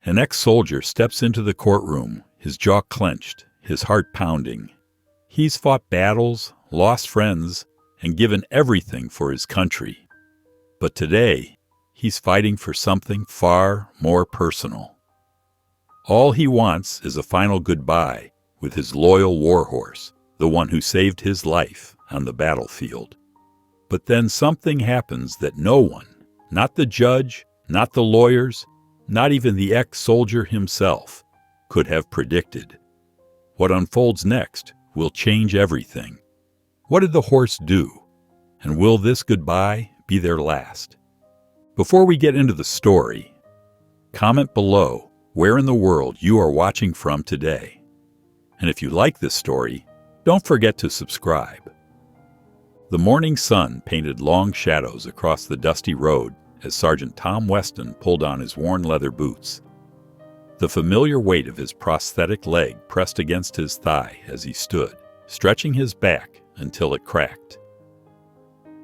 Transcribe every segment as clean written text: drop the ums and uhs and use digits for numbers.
An ex-soldier steps into the courtroom, his jaw clenched, his heart pounding. He's fought battles, lost friends, and given everything for his country. But today, he's fighting for something far more personal. All he wants is a final goodbye with his loyal warhorse, the one who saved his life on the battlefield. But then something happens that no one, not the judge, not the lawyers, not even the ex-soldier himself, could have predicted. What unfolds next will change everything. What did the horse do? And will this goodbye be their last? Before we get into the story, comment below where in the world you are watching from today. And if you like this story, don't forget to subscribe. The morning sun painted long shadows across the dusty road as Sergeant Tom Weston pulled on his worn leather boots. The familiar weight of his prosthetic leg pressed against his thigh as he stood, stretching his back until it cracked.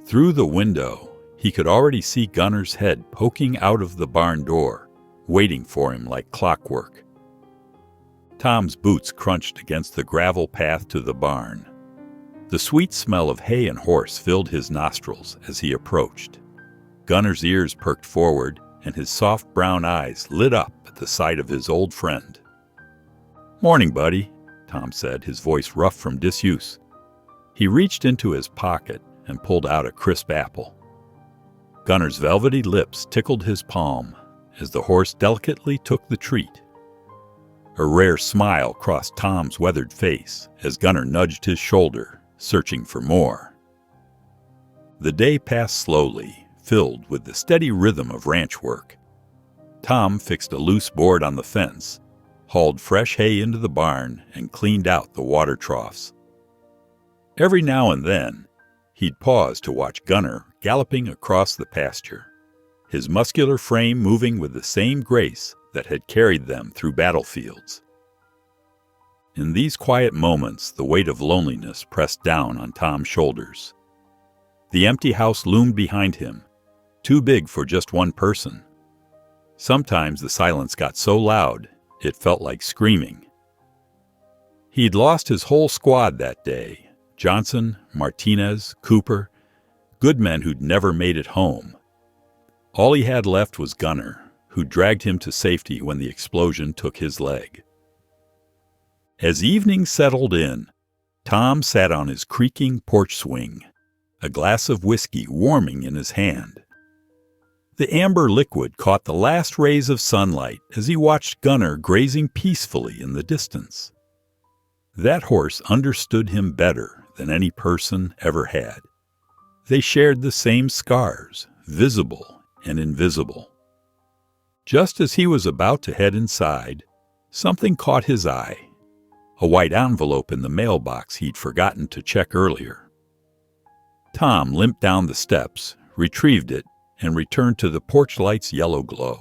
Through the window, he could already see Gunner's head poking out of the barn door, waiting for him like clockwork. Tom's boots crunched against the gravel path to the barn. The sweet smell of hay and horse filled his nostrils as he approached. Gunner's ears perked forward, and his soft brown eyes lit up at the sight of his old friend. "Morning, buddy," Tom said, his voice rough from disuse. He reached into his pocket and pulled out a crisp apple. Gunner's velvety lips tickled his palm as the horse delicately took the treat. A rare smile crossed Tom's weathered face as Gunner nudged his shoulder, searching for more. The day passed slowly, filled with the steady rhythm of ranch work. Tom fixed a loose board on the fence, hauled fresh hay into the barn, and cleaned out the water troughs. Every now and then, he'd pause to watch Gunner galloping across the pasture, his muscular frame moving with the same grace that had carried them through battlefields. In these quiet moments, the weight of loneliness pressed down on Tom's shoulders. The empty house loomed behind him, too big for just one person. Sometimes the silence got so loud, it felt like screaming. He'd lost his whole squad that day: Johnson, Martinez, Cooper, good men who'd never made it home. All he had left was Gunner, who dragged him to safety when the explosion took his leg. As evening settled in, Tom sat on his creaking porch swing, a glass of whiskey warming in his hand. The amber liquid caught the last rays of sunlight as he watched Gunner grazing peacefully in the distance. That horse understood him better than any person ever had. They shared the same scars, visible and invisible. Just as he was about to head inside, something caught his eye: a white envelope in the mailbox he'd forgotten to check earlier. Tom limped down the steps, retrieved it, and returned to the porch light's yellow glow.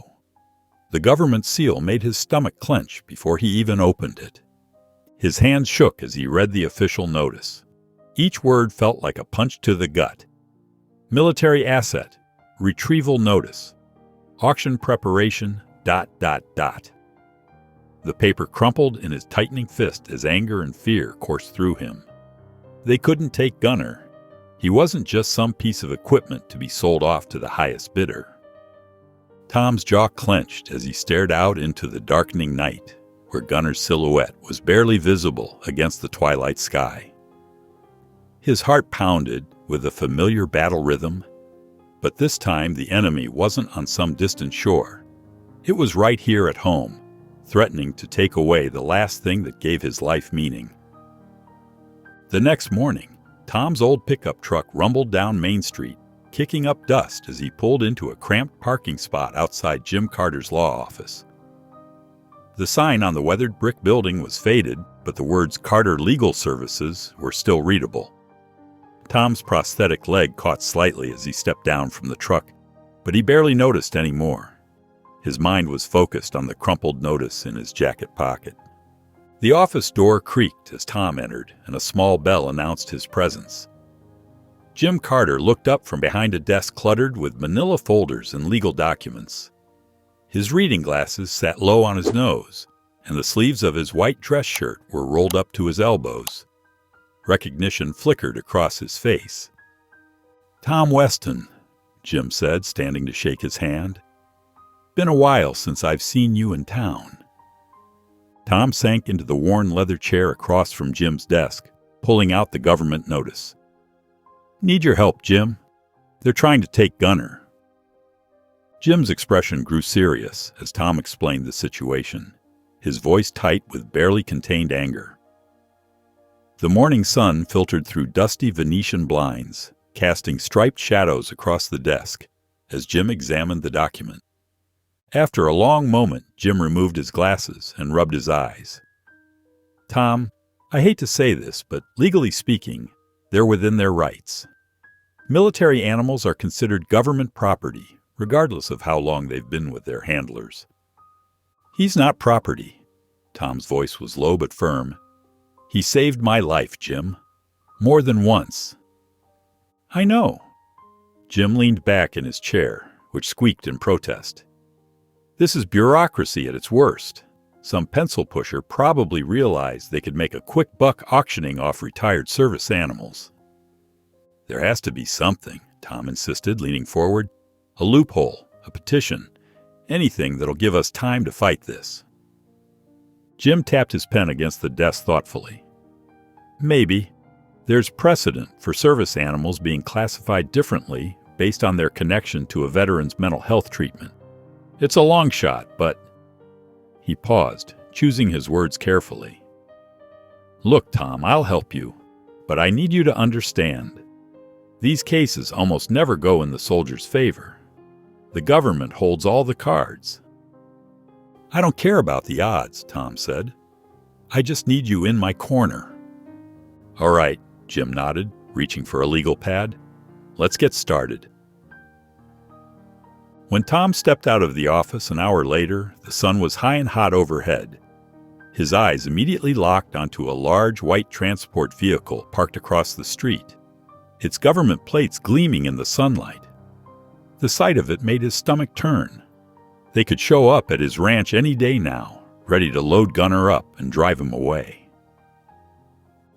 The government seal made his stomach clench before he even opened it. His hands shook as he read the official notice. Each word felt like a punch to the gut. Military asset, retrieval notice, auction preparation, ... The paper crumpled in his tightening fist as anger and fear coursed through him. They couldn't take Gunner. He wasn't just some piece of equipment to be sold off to the highest bidder. Tom's jaw clenched as he stared out into the darkening night, where Gunner's silhouette was barely visible against the twilight sky. His heart pounded with a familiar battle rhythm, but this time the enemy wasn't on some distant shore. It was right here at home, threatening to take away the last thing that gave his life meaning. The next morning, Tom's old pickup truck rumbled down Main Street, kicking up dust as he pulled into a cramped parking spot outside Jim Carter's law office. The sign on the weathered brick building was faded, but the words Carter Legal Services were still readable. Tom's prosthetic leg caught slightly as he stepped down from the truck, but he barely noticed any more. His mind was focused on the crumpled notice in his jacket pocket. The office door creaked as Tom entered, and a small bell announced his presence. Jim Carter looked up from behind a desk cluttered with manila folders and legal documents. His reading glasses sat low on his nose, and the sleeves of his white dress shirt were rolled up to his elbows. Recognition flickered across his face. "Tom Weston," Jim said, standing to shake his hand. "Been a while since I've seen you in town." Tom sank into the worn leather chair across from Jim's desk, pulling out the government notice. "Need your help, Jim. They're trying to take Gunner." Jim's expression grew serious as Tom explained the situation, his voice tight with barely contained anger. The morning sun filtered through dusty Venetian blinds, casting striped shadows across the desk as Jim examined the document. After a long moment, Jim removed his glasses and rubbed his eyes. "Tom, I hate to say this, but legally speaking, they're within their rights. Military animals are considered government property, regardless of how long they've been with their handlers." "He's not property." Tom's voice was low but firm. "He saved my life, Jim. More than once." "I know." Jim leaned back in his chair, which squeaked in protest. "This is bureaucracy at its worst. Some pencil pusher probably realized they could make a quick buck auctioning off retired service animals." "There has to be something," Tom insisted, leaning forward. "A loophole, a petition, anything that'll give us time to fight this." Jim tapped his pen against the desk thoughtfully. "Maybe. There's precedent for service animals being classified differently based on their connection to a veteran's mental health treatment. It's a long shot, but—" He paused, choosing his words carefully. "Look, Tom, I'll help you, but I need you to understand. These cases almost never go in the soldier's favor. The government holds all the cards." "I don't care about the odds," Tom said. "I just need you in my corner." "All right," Jim nodded, reaching for a legal pad. "Let's get started." When Tom stepped out of the office an hour later, the sun was high and hot overhead. His eyes immediately locked onto a large white transport vehicle parked across the street, its government plates gleaming in the sunlight. The sight of it made his stomach turn. They could show up at his ranch any day now, ready to load Gunner up and drive him away.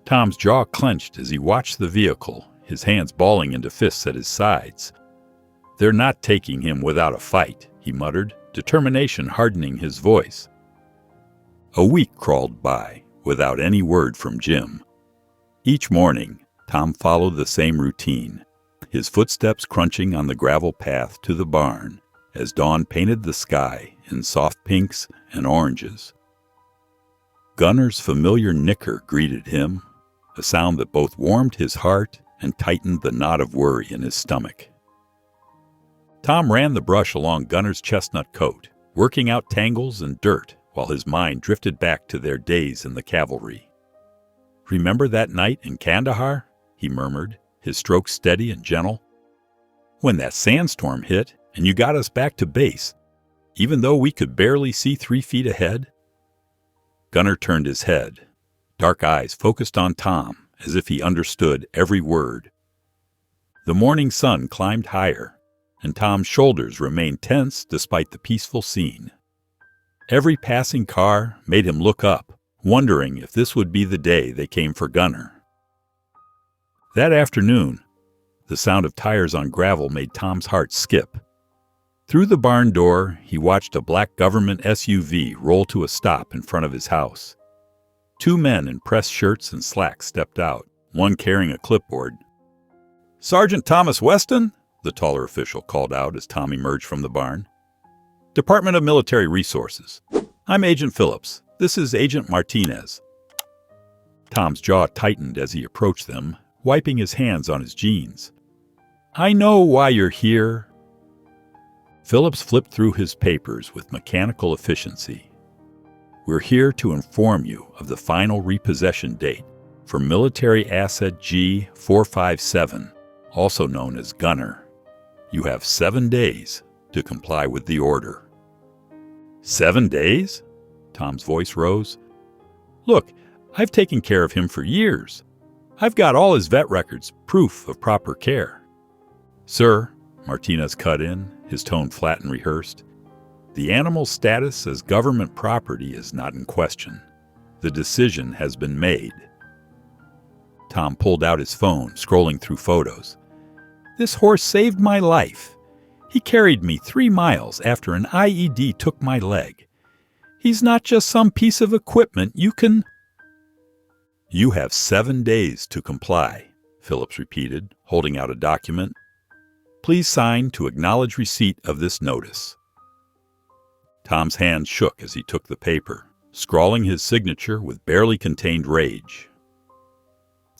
Tom's jaw clenched as he watched the vehicle, his hands balling into fists at his sides. "They're not taking him without a fight," he muttered, determination hardening his voice. A week crawled by without any word from Jim. Each morning, Tom followed the same routine, his footsteps crunching on the gravel path to the barn as dawn painted the sky in soft pinks and oranges. Gunner's familiar nicker greeted him, a sound that both warmed his heart and tightened the knot of worry in his stomach. Tom ran the brush along Gunner's chestnut coat, working out tangles and dirt while his mind drifted back to their days in the cavalry. "Remember that night in Kandahar?" he murmured, his stroke steady and gentle. "When that sandstorm hit and you got us back to base, even though we could barely see 3 feet ahead?" Gunner turned his head, dark eyes focused on Tom as if he understood every word. The morning sun climbed higher, and Tom's shoulders remained tense despite the peaceful scene. Every passing car made him look up, wondering if this would be the day they came for Gunner. That afternoon, the sound of tires on gravel made Tom's heart skip. Through the barn door, he watched a black government SUV roll to a stop in front of his house. 2 men in pressed shirts and slacks stepped out, one carrying a clipboard. "Sergeant Thomas Weston?" the taller official called out as Tom emerged from the barn. "Department of Military Resources. I'm Agent Phillips. This is Agent Martinez." Tom's jaw tightened as he approached them, wiping his hands on his jeans. "I know why you're here." Phillips flipped through his papers with mechanical efficiency. "We're here to inform you of the final repossession date for military asset G457, also known as Gunner. You have 7 days to comply with the order." "7 days?" Tom's voice rose. "Look, I've taken care of him for years. I've got all his vet records, proof of proper care." "Sir," Martinez cut in, his tone flat and rehearsed, The animal's status as government property is not in question. The decision has been made. Tom pulled out his phone, scrolling through photos. This horse saved my life. He carried me 3 miles after an IED took my leg. He's not just some piece of equipment you can... You have 7 days to comply, Phillips repeated, holding out a document. Please sign to acknowledge receipt of this notice. Tom's hand shook as he took the paper, scrawling his signature with barely contained rage.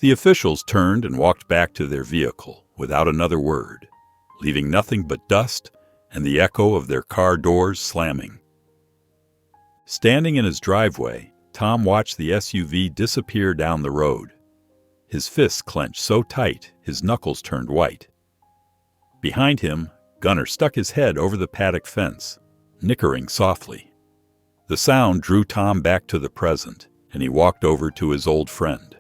The officials turned and walked back to their vehicle without another word, leaving nothing but dust and the echo of their car doors slamming. Standing in his driveway, Tom watched the SUV disappear down the road. His fists clenched so tight his knuckles turned white. Behind him, Gunner stuck his head over the paddock fence, nickering softly. The sound drew Tom back to the present, and he walked over to his old friend.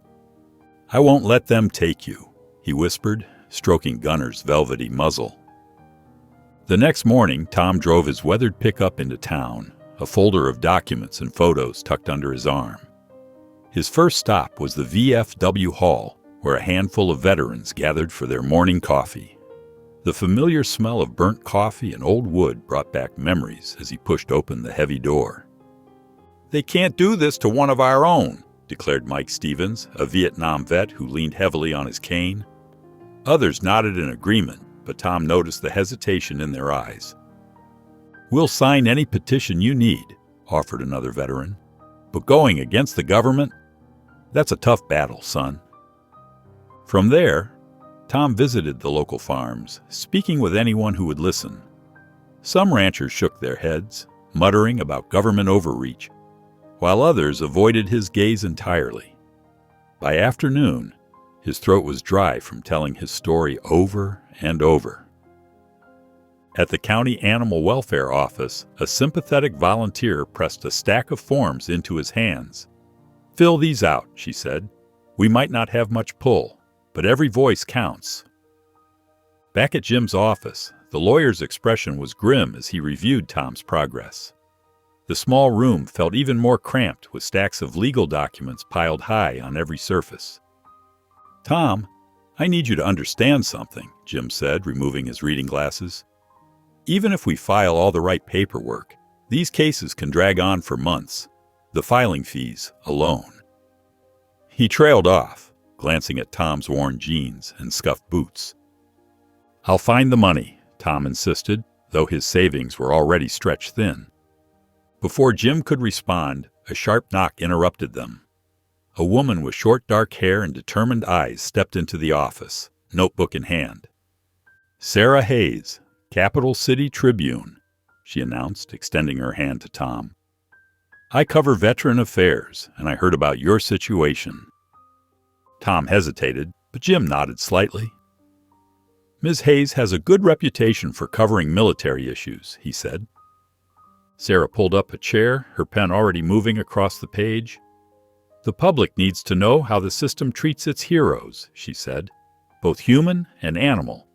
I won't let them take you, he whispered, stroking Gunner's velvety muzzle. The next morning, Tom drove his weathered pickup into town, a folder of documents and photos tucked under his arm. His first stop was the VFW Hall, where a handful of veterans gathered for their morning coffee. The familiar smell of burnt coffee and old wood brought back memories as he pushed open the heavy door. They can't do this to one of our own, declared Mike Stevens, a Vietnam vet who leaned heavily on his cane. Others nodded in agreement, but Tom noticed the hesitation in their eyes. We'll sign any petition you need, offered another veteran. But going against the government? That's a tough battle, son. From there, Tom visited the local farms, speaking with anyone who would listen. Some ranchers shook their heads, muttering about government overreach, while others avoided his gaze entirely. By afternoon, his throat was dry from telling his story over and over. At the county animal welfare office, a sympathetic volunteer pressed a stack of forms into his hands. Fill these out, she said. We might not have much pull, but every voice counts. Back at Jim's office, the lawyer's expression was grim as he reviewed Tom's progress. The small room felt even more cramped with stacks of legal documents piled high on every surface. Tom, I need you to understand something, Jim said, removing his reading glasses. Even if we file all the right paperwork, these cases can drag on for months, the filing fees alone. He trailed off, glancing at Tom's worn jeans and scuffed boots. I'll find the money, Tom insisted, though his savings were already stretched thin. Before Jim could respond, a sharp knock interrupted them. A woman with short dark hair and determined eyes stepped into the office, notebook in hand. Sarah Hayes, Capital City Tribune, she announced, extending her hand to Tom. I cover veteran affairs, and I heard about your situation. Tom hesitated, but Jim nodded slightly. Ms. Hayes has a good reputation for covering military issues, he said. Sarah pulled up a chair, her pen already moving across the page. The public needs to know how the system treats its heroes, she said, both human and animal.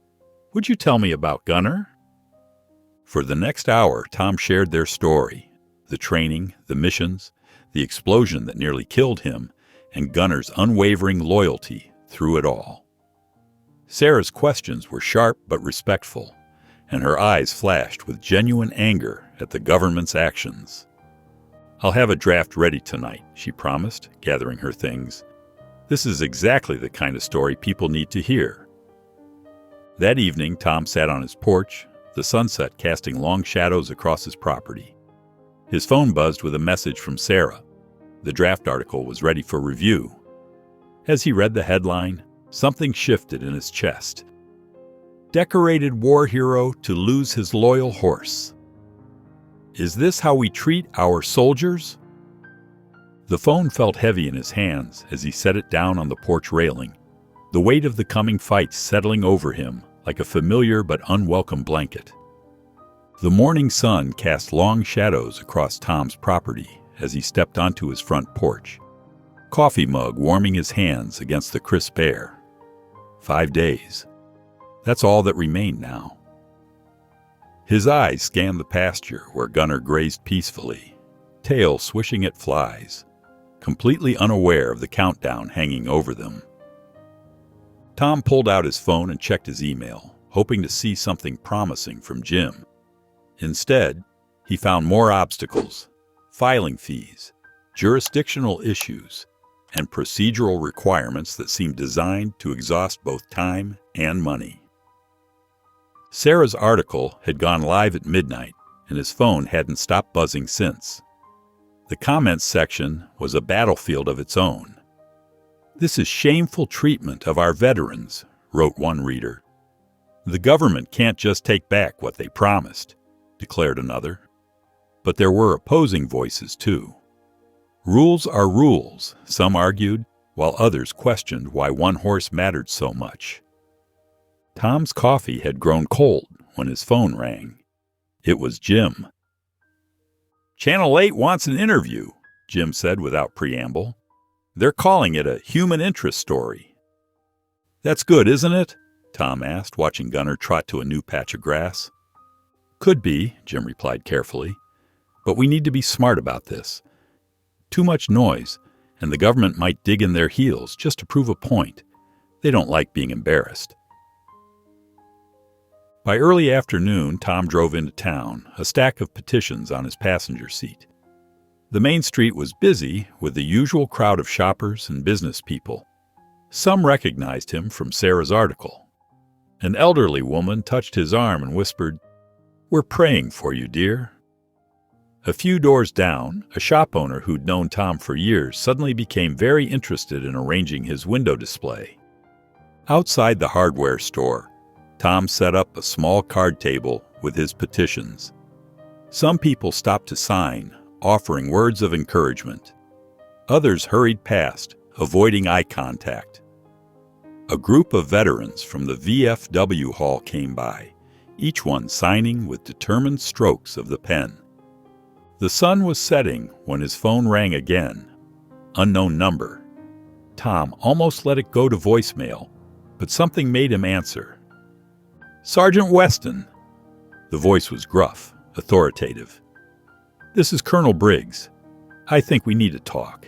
Would you tell me about Gunner? For the next hour, Tom shared their story, the training, the missions, the explosion that nearly killed him, and Gunner's unwavering loyalty through it all. Sarah's questions were sharp but respectful, and her eyes flashed with genuine anger at the government's actions. I'll have a draft ready tonight, she promised, gathering her things. This is exactly the kind of story people need to hear. That evening, Tom sat on his porch, the sunset casting long shadows across his property. His phone buzzed with a message from Sarah. The draft article was ready for review. As he read the headline, something shifted in his chest. Decorated war hero to lose his loyal horse. Is this how we treat our soldiers? The phone felt heavy in his hands as he set it down on the porch railing, the weight of the coming fight settling over him like a familiar but unwelcome blanket. The morning sun cast long shadows across Tom's property as he stepped onto his front porch, coffee mug warming his hands against the crisp air. 5 days. That's all that remained now. His eyes scanned the pasture where Gunnar grazed peacefully, tail swishing at flies, completely unaware of the countdown hanging over them. Tom pulled out his phone and checked his email, hoping to see something promising from Jim. Instead, he found more obstacles, filing fees, jurisdictional issues, and procedural requirements that seemed designed to exhaust both time and money. Sarah's article had gone live at midnight, and his phone hadn't stopped buzzing since. The comments section was a battlefield of its own. "This is shameful treatment of our veterans," wrote one reader. "The government can't just take back what they promised," declared another. But there were opposing voices, too. Rules are rules, some argued, while others questioned why one horse mattered so much. Tom's coffee had grown cold when his phone rang. It was Jim. "Channel 8 wants an interview," Jim said without preamble. "They're calling it a human interest story." "That's good, isn't it?" Tom asked, watching Gunnar trot to a new patch of grass. "Could be," Jim replied carefully. "But we need to be smart about this. Too much noise, and the government might dig in their heels just to prove a point. They don't like being embarrassed." By early afternoon, Tom drove into town, a stack of petitions on his passenger seat. The main street was busy with the usual crowd of shoppers and business people. Some recognized him from Sarah's article. An elderly woman touched his arm and whispered, "We're praying for you, dear." A few doors down, a shop owner who'd known Tom for years suddenly became very interested in arranging his window display. Outside the hardware store, Tom set up a small card table with his petitions. Some people stopped to sign, offering words of encouragement. Others hurried past, avoiding eye contact. A group of veterans from the VFW hall came by, each one signing with determined strokes of the pen. The sun was setting when his phone rang again. Unknown number. Tom almost let it go to voicemail, but something made him answer. "Sergeant Weston." The voice was gruff, authoritative. "This is Colonel Briggs. I think we need to talk."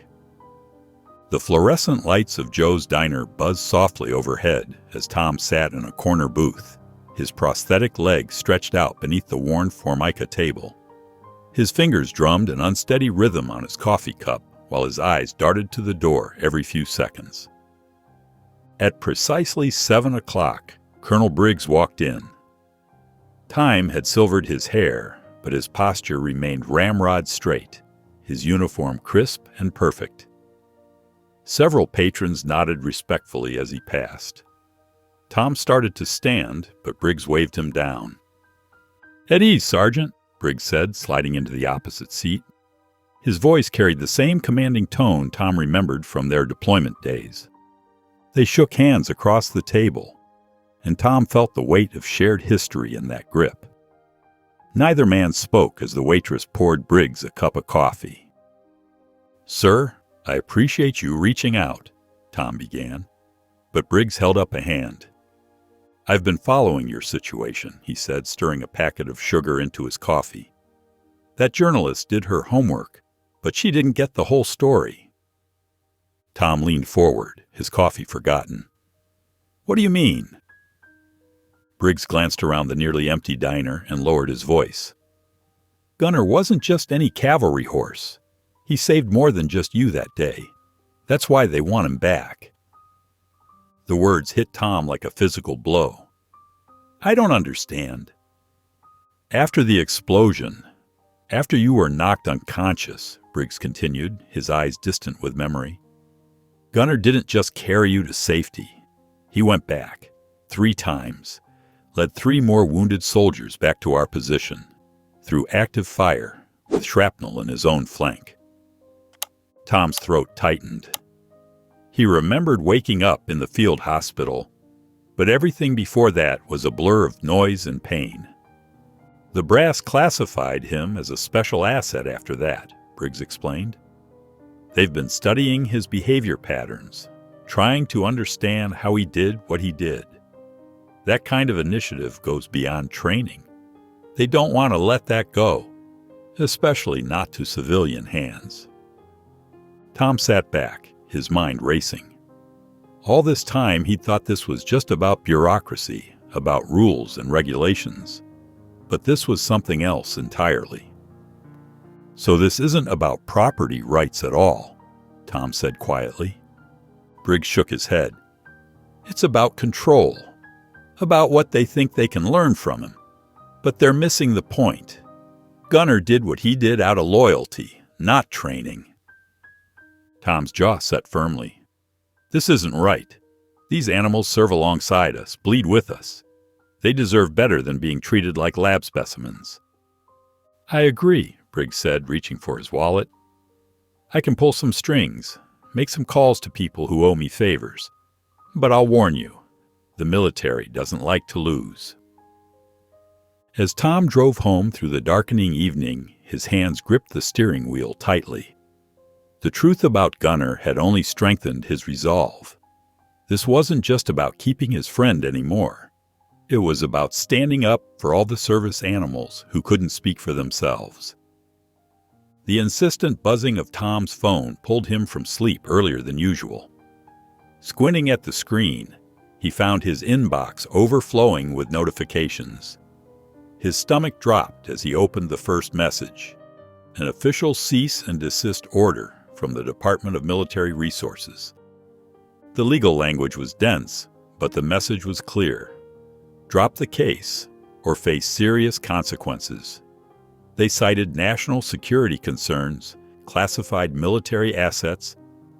The fluorescent lights of Joe's Diner buzzed softly overhead as Tom sat in a corner booth, his prosthetic legs stretched out beneath the worn Formica table. His fingers drummed an unsteady rhythm on his coffee cup while his eyes darted to the door every few seconds. At precisely 7 o'clock, Colonel Briggs walked in. Time had silvered his hair, but his posture remained ramrod straight, his uniform crisp and perfect. Several patrons nodded respectfully as he passed. Tom started to stand, but Briggs waved him down. "At ease, Sergeant," Briggs said, sliding into the opposite seat. His voice carried the same commanding tone Tom remembered from their deployment days. They shook hands across the table, and Tom felt the weight of shared history in that grip. Neither man spoke as the waitress poured Briggs a cup of coffee. "Sir, I appreciate you reaching out," Tom began, but Briggs held up a hand. "I've been following your situation," he said, stirring a packet of sugar into his coffee. "That journalist did her homework, but she didn't get the whole story." Tom leaned forward, his coffee forgotten. "What do you mean?" Briggs glanced around the nearly empty diner and lowered his voice. "Gunnar wasn't just any cavalry horse. He saved more than just you that day. That's why they want him back." The words hit Tom like a physical blow. "I don't understand." "After the explosion, after you were knocked unconscious," Briggs continued, his eyes distant with memory, "Gunnar didn't just carry you to safety. He went back, 3 times, led 3 more wounded soldiers back to our position, through active fire, with shrapnel in his own flank." Tom's throat tightened. He remembered waking up in the field hospital, but everything before that was a blur of noise and pain. "The brass classified him as a special asset after that," Briggs explained. "They've been studying his behavior patterns, trying to understand how he did what he did. That kind of initiative goes beyond training. They don't want to let that go, especially not to civilian hands. Tom sat back, his mind racing. All this time he'd thought this was just about bureaucracy, about rules and regulations. But this was something else entirely. So this isn't about property rights at all, Tom said quietly. Briggs shook his head. It's about control, about what they think they can learn from him. But they're missing the point. Gunner did what he did out of loyalty, not training. Tom's jaw set firmly. This isn't right. These animals serve alongside us, bleed with us. They deserve better than being treated like lab specimens. I agree, Briggs said, reaching for his wallet. I can pull some strings, make some calls to people who owe me favors. But I'll warn you, the military doesn't like to lose. As Tom drove home through the darkening evening, his hands gripped the steering wheel tightly. The truth about Gunner had only strengthened his resolve. This wasn't just about keeping his friend anymore. It was about standing up for all the service animals who couldn't speak for themselves. The insistent buzzing of Tom's phone pulled him from sleep earlier than usual. Squinting at the screen, he found his inbox overflowing with notifications. His stomach dropped as he opened the first message, an official cease and desist order from the Department of Military Resources. The legal language was dense, but the message was clear. Drop the case or face serious consequences. They cited national security concerns, classified military assets,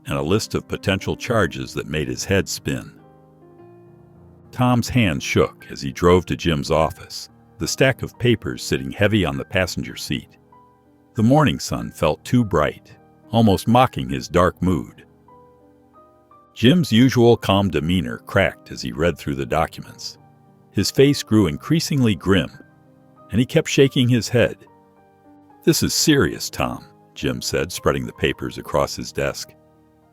and a list of potential charges that made his head spin. Tom's hands shook as he drove to Jim's office, the stack of papers sitting heavy on the passenger seat. The morning sun felt too bright, almost mocking his dark mood. Jim's usual calm demeanor cracked as he read through the documents. His face grew increasingly grim, and he kept shaking his head. This is serious, Tom, Jim said, spreading the papers across his desk.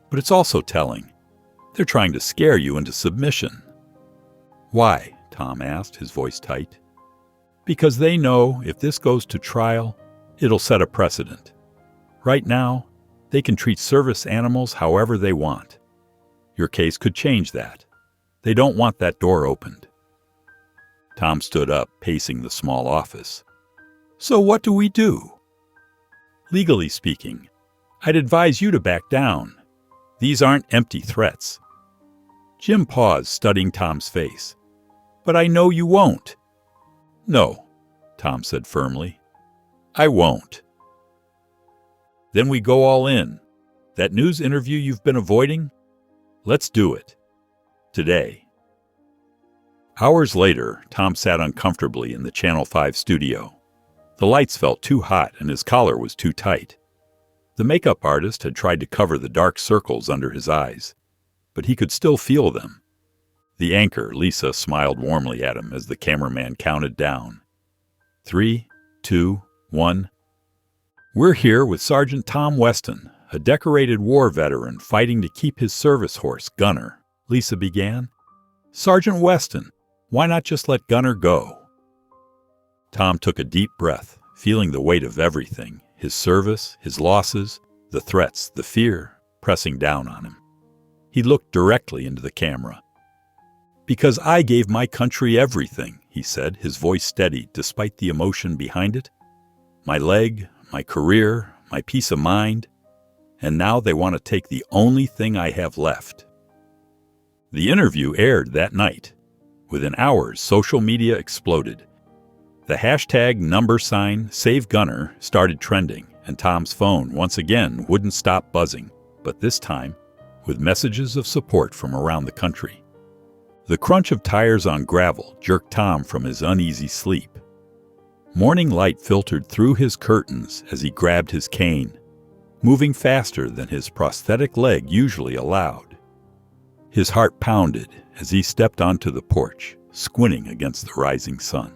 But it's also telling. They're trying to scare you into submission. Why? Tom asked, his voice tight. Because they know if this goes to trial, it'll set a precedent. Right now, they can treat service animals however they want. Your case could change that. They don't want that door opened. Tom stood up, pacing the small office. So what do we do? Legally speaking, I'd advise you to back down. These aren't empty threats. Jim paused, studying Tom's face. But I know you won't. No, Tom said firmly. I won't. Then we go all in. That news interview you've been avoiding? Let's do it. Today. Hours later, Tom sat uncomfortably in the Channel 5 studio. The lights felt too hot and his collar was too tight. The makeup artist had tried to cover the dark circles under his eyes, but he could still feel them. The anchor, Lisa, smiled warmly at him as the cameraman counted down. 3, 2, 1. We're here with Sergeant Tom Weston, a decorated war veteran fighting to keep his service horse, Gunner, Lisa began. Sergeant Weston, why not just let Gunner go? Tom took a deep breath, feeling the weight of everything, his service, his losses, the threats, the fear, pressing down on him. He looked directly into the camera. Because I gave my country everything, he said, his voice steady despite the emotion behind it. My leg, my career, my peace of mind, and now they want to take the only thing I have left. The interview aired that night. Within hours, social media exploded. The hashtag #SaveGunner started trending, and Tom's phone once again wouldn't stop buzzing, but this time with messages of support from around the country. The crunch of tires on gravel jerked Tom from his uneasy sleep. Morning light filtered through his curtains as he grabbed his cane, moving faster than his prosthetic leg usually allowed. His heart pounded as he stepped onto the porch, squinting against the rising sun.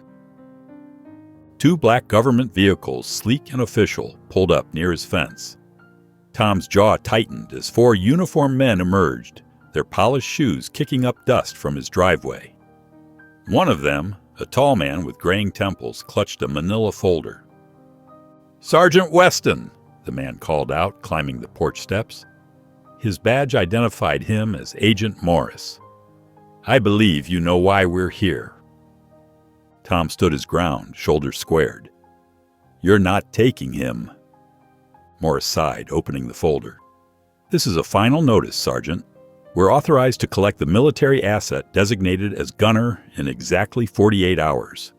2 black government vehicles, sleek and official, pulled up near his fence. Tom's jaw tightened as 4 uniformed men emerged, their polished shoes kicking up dust from his driveway. One of them, A tall man with graying temples clutched a manila folder. "Sergeant Weston," the man called out, climbing the porch steps. His badge identified him as Agent Morris. "I believe you know why we're here." Tom stood his ground, shoulders squared. "You're not taking him." Morris sighed, opening the folder. "This is a final notice, Sergeant. We're authorized to collect the military asset designated as Gunner in exactly 48 hours.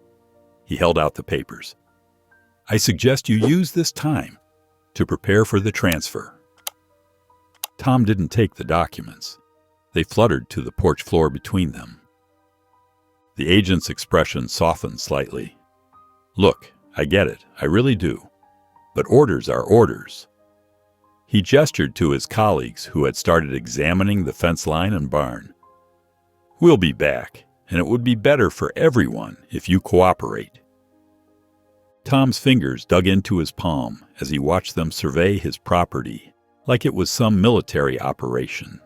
He held out the papers. "I suggest you use this time to prepare for the transfer." Tom didn't take the documents. They fluttered to the porch floor between them. The agent's expression softened slightly. "Look, I get it, I really do. But orders are orders." He gestured to his colleagues who had started examining the fence line and barn. "We'll be back, and it would be better for everyone if you cooperate." Tom's fingers dug into his palm as he watched them survey his property like it was some military operation.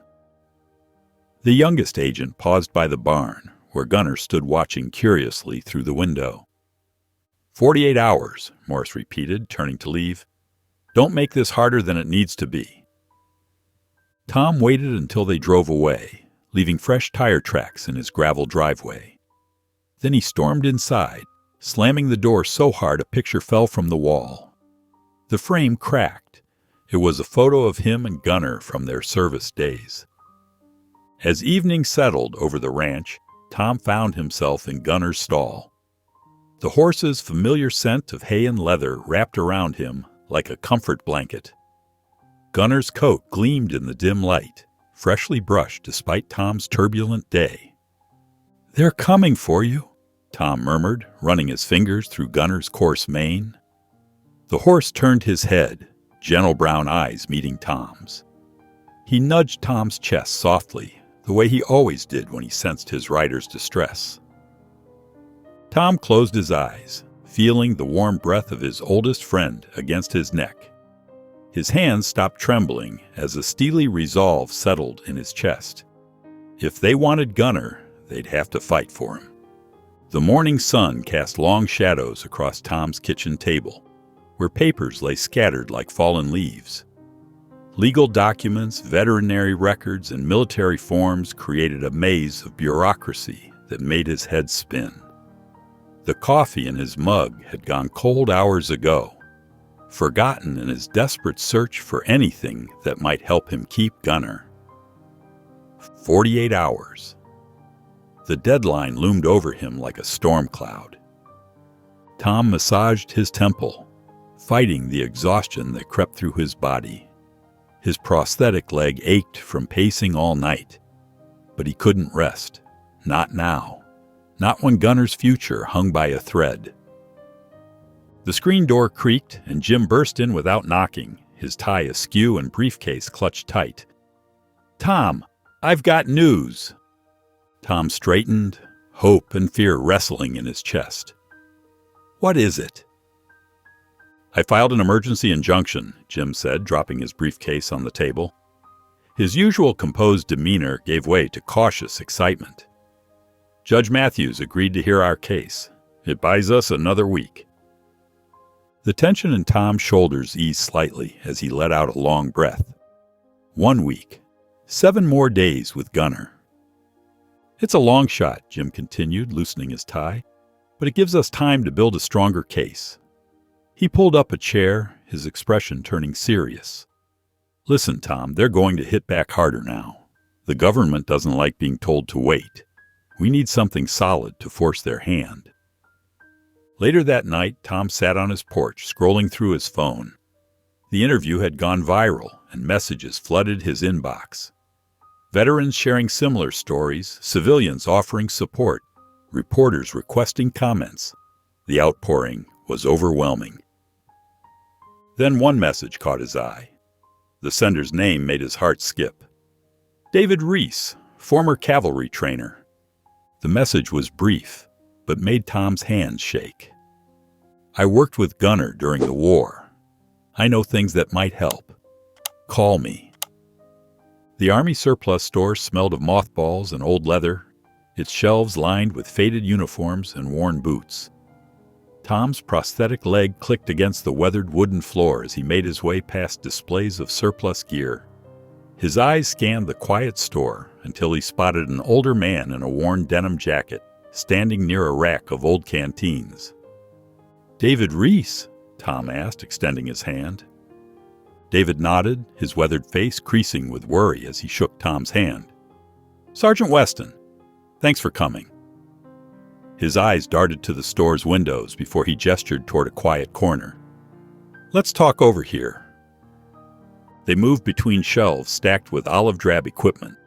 The youngest agent paused by the barn, where Gunner stood watching curiously through the window. 48 hours, Morris repeated, turning to leave. "Don't make this harder than it needs to be." Tom waited until they drove away, leaving fresh tire tracks in his gravel driveway. Then he stormed inside, slamming the door so hard a picture fell from the wall. The frame cracked. It was a photo of him and Gunner from their service days. As evening settled over the ranch, Tom found himself in Gunner's stall. The horse's familiar scent of hay and leather wrapped around him like a comfort blanket. Gunner's coat gleamed in the dim light, freshly brushed despite Tom's turbulent day. "They're coming for you," Tom murmured, running his fingers through Gunner's coarse mane. The horse turned his head, gentle brown eyes meeting Tom's. He nudged Tom's chest softly, the way he always did when he sensed his rider's distress. Tom closed his eyes, feeling the warm breath of his oldest friend against his neck. His hands stopped trembling as a steely resolve settled in his chest. If they wanted Gunner, they'd have to fight for him. The morning sun cast long shadows across Tom's kitchen table, where papers lay scattered like fallen leaves. Legal documents, veterinary records, and military forms created a maze of bureaucracy that made his head spin. The coffee in his mug had gone cold hours ago, forgotten in his desperate search for anything that might help him keep Gunner. 48 hours. The deadline loomed over him like a storm cloud. Tom massaged his temple, fighting the exhaustion that crept through his body. His prosthetic leg ached from pacing all night, but he couldn't rest. Not now. Not when Gunner's future hung by a thread. The screen door creaked, and Jim burst in without knocking, his tie askew and briefcase clutched tight. "Tom, I've got news." Tom straightened, hope and fear wrestling in his chest. "What is it?" "I filed an emergency injunction," Jim said, dropping his briefcase on the table. His usual composed demeanor gave way to cautious excitement. "Judge Matthews agreed to hear our case. It buys us another week." The tension in Tom's shoulders eased slightly as he let out a long breath. 1 week. 7 more days with Gunner. "It's a long shot," Jim continued, loosening his tie, "but it gives us time to build a stronger case." He pulled up a chair, his expression turning serious. "Listen, Tom, they're going to hit back harder now. The government doesn't like being told to wait. We need something solid to force their hand." Later that night, Tom sat on his porch, scrolling through his phone. The interview had gone viral, and messages flooded his inbox. Veterans sharing similar stories, civilians offering support, reporters requesting comments. The outpouring was overwhelming. Then one message caught his eye. The sender's name made his heart skip. David Reese, former cavalry trainer. The message was brief, but made Tom's hands shake. "I worked with Gunner during the war. I know things that might help. Call me." The Army surplus store smelled of mothballs and old leather. its shelves lined with faded uniforms and worn boots. Tom's prosthetic leg clicked against the weathered wooden floor as he made his way past displays of surplus gear. His eyes scanned the quiet store until he spotted an older man in a worn denim jacket standing near a rack of old canteens. "David Reese?" Tom asked, extending his hand. David nodded, his weathered face creasing with worry as he shook Tom's hand. "Sergeant Weston, thanks for coming." His eyes darted to the store's windows before he gestured toward a quiet corner. "Let's talk over here." They moved between shelves stacked with olive drab equipment.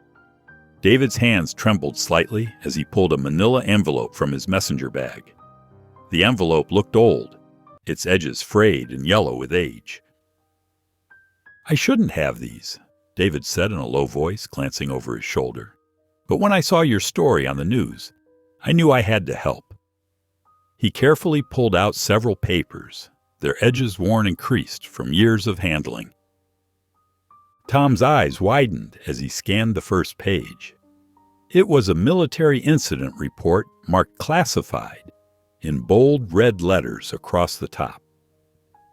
David's hands trembled slightly as he pulled a manila envelope from his messenger bag. The envelope looked old, its edges frayed and yellow with age. "I shouldn't have these," David said in a low voice, glancing over his shoulder. "But when I saw your story on the news, I knew I had to help." He carefully pulled out several papers, their edges worn and creased from years of handling. Tom's eyes widened as he scanned the first page. It was a military incident report marked classified in bold red letters across the top.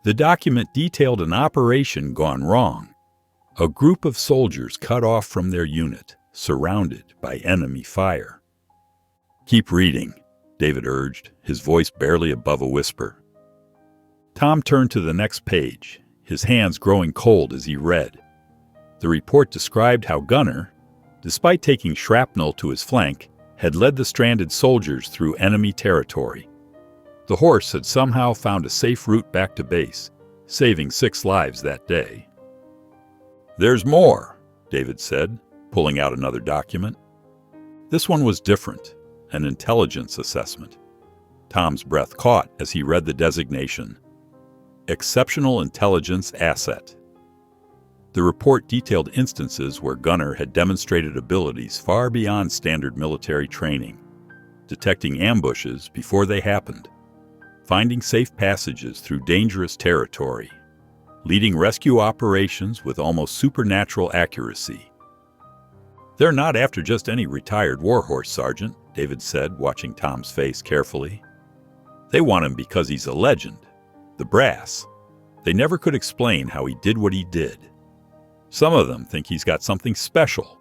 The document detailed an operation gone wrong, a group of soldiers cut off from their unit, surrounded by enemy fire. "Keep reading," David urged, his voice barely above a whisper. Tom turned to the next page, his hands growing cold as he read. The report described how Gunner, despite taking shrapnel to his flank, had led the stranded soldiers through enemy territory. The horse had somehow found a safe route back to base, saving 6 lives that day. "There's more," David said, pulling out another document. This one was different, an intelligence assessment. Tom's breath caught as he read the designation. Exceptional Intelligence Asset. The report detailed instances where Gunner had demonstrated abilities far beyond standard military training, detecting ambushes before they happened, finding safe passages through dangerous territory, leading rescue operations with almost supernatural accuracy. "They're not after just any retired warhorse, Sergeant," David said, watching Tom's face carefully. "They want him because he's a legend. The brass. They never could explain how he did what he did. Some of them think he's got something special,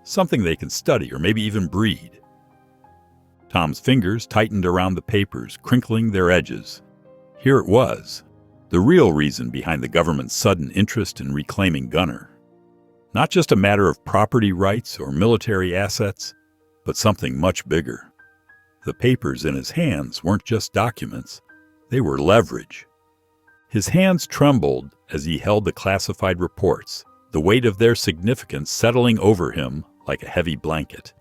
something they can study or maybe even breed." Tom's fingers tightened around the papers, crinkling their edges. Here it was, the real reason behind the government's sudden interest in reclaiming Gunner. Not just a matter of property rights or military assets, but something much bigger. The papers in his hands weren't just documents, they were leverage. His hands trembled as he held the classified reports, the weight of their significance settling over him like a heavy blanket.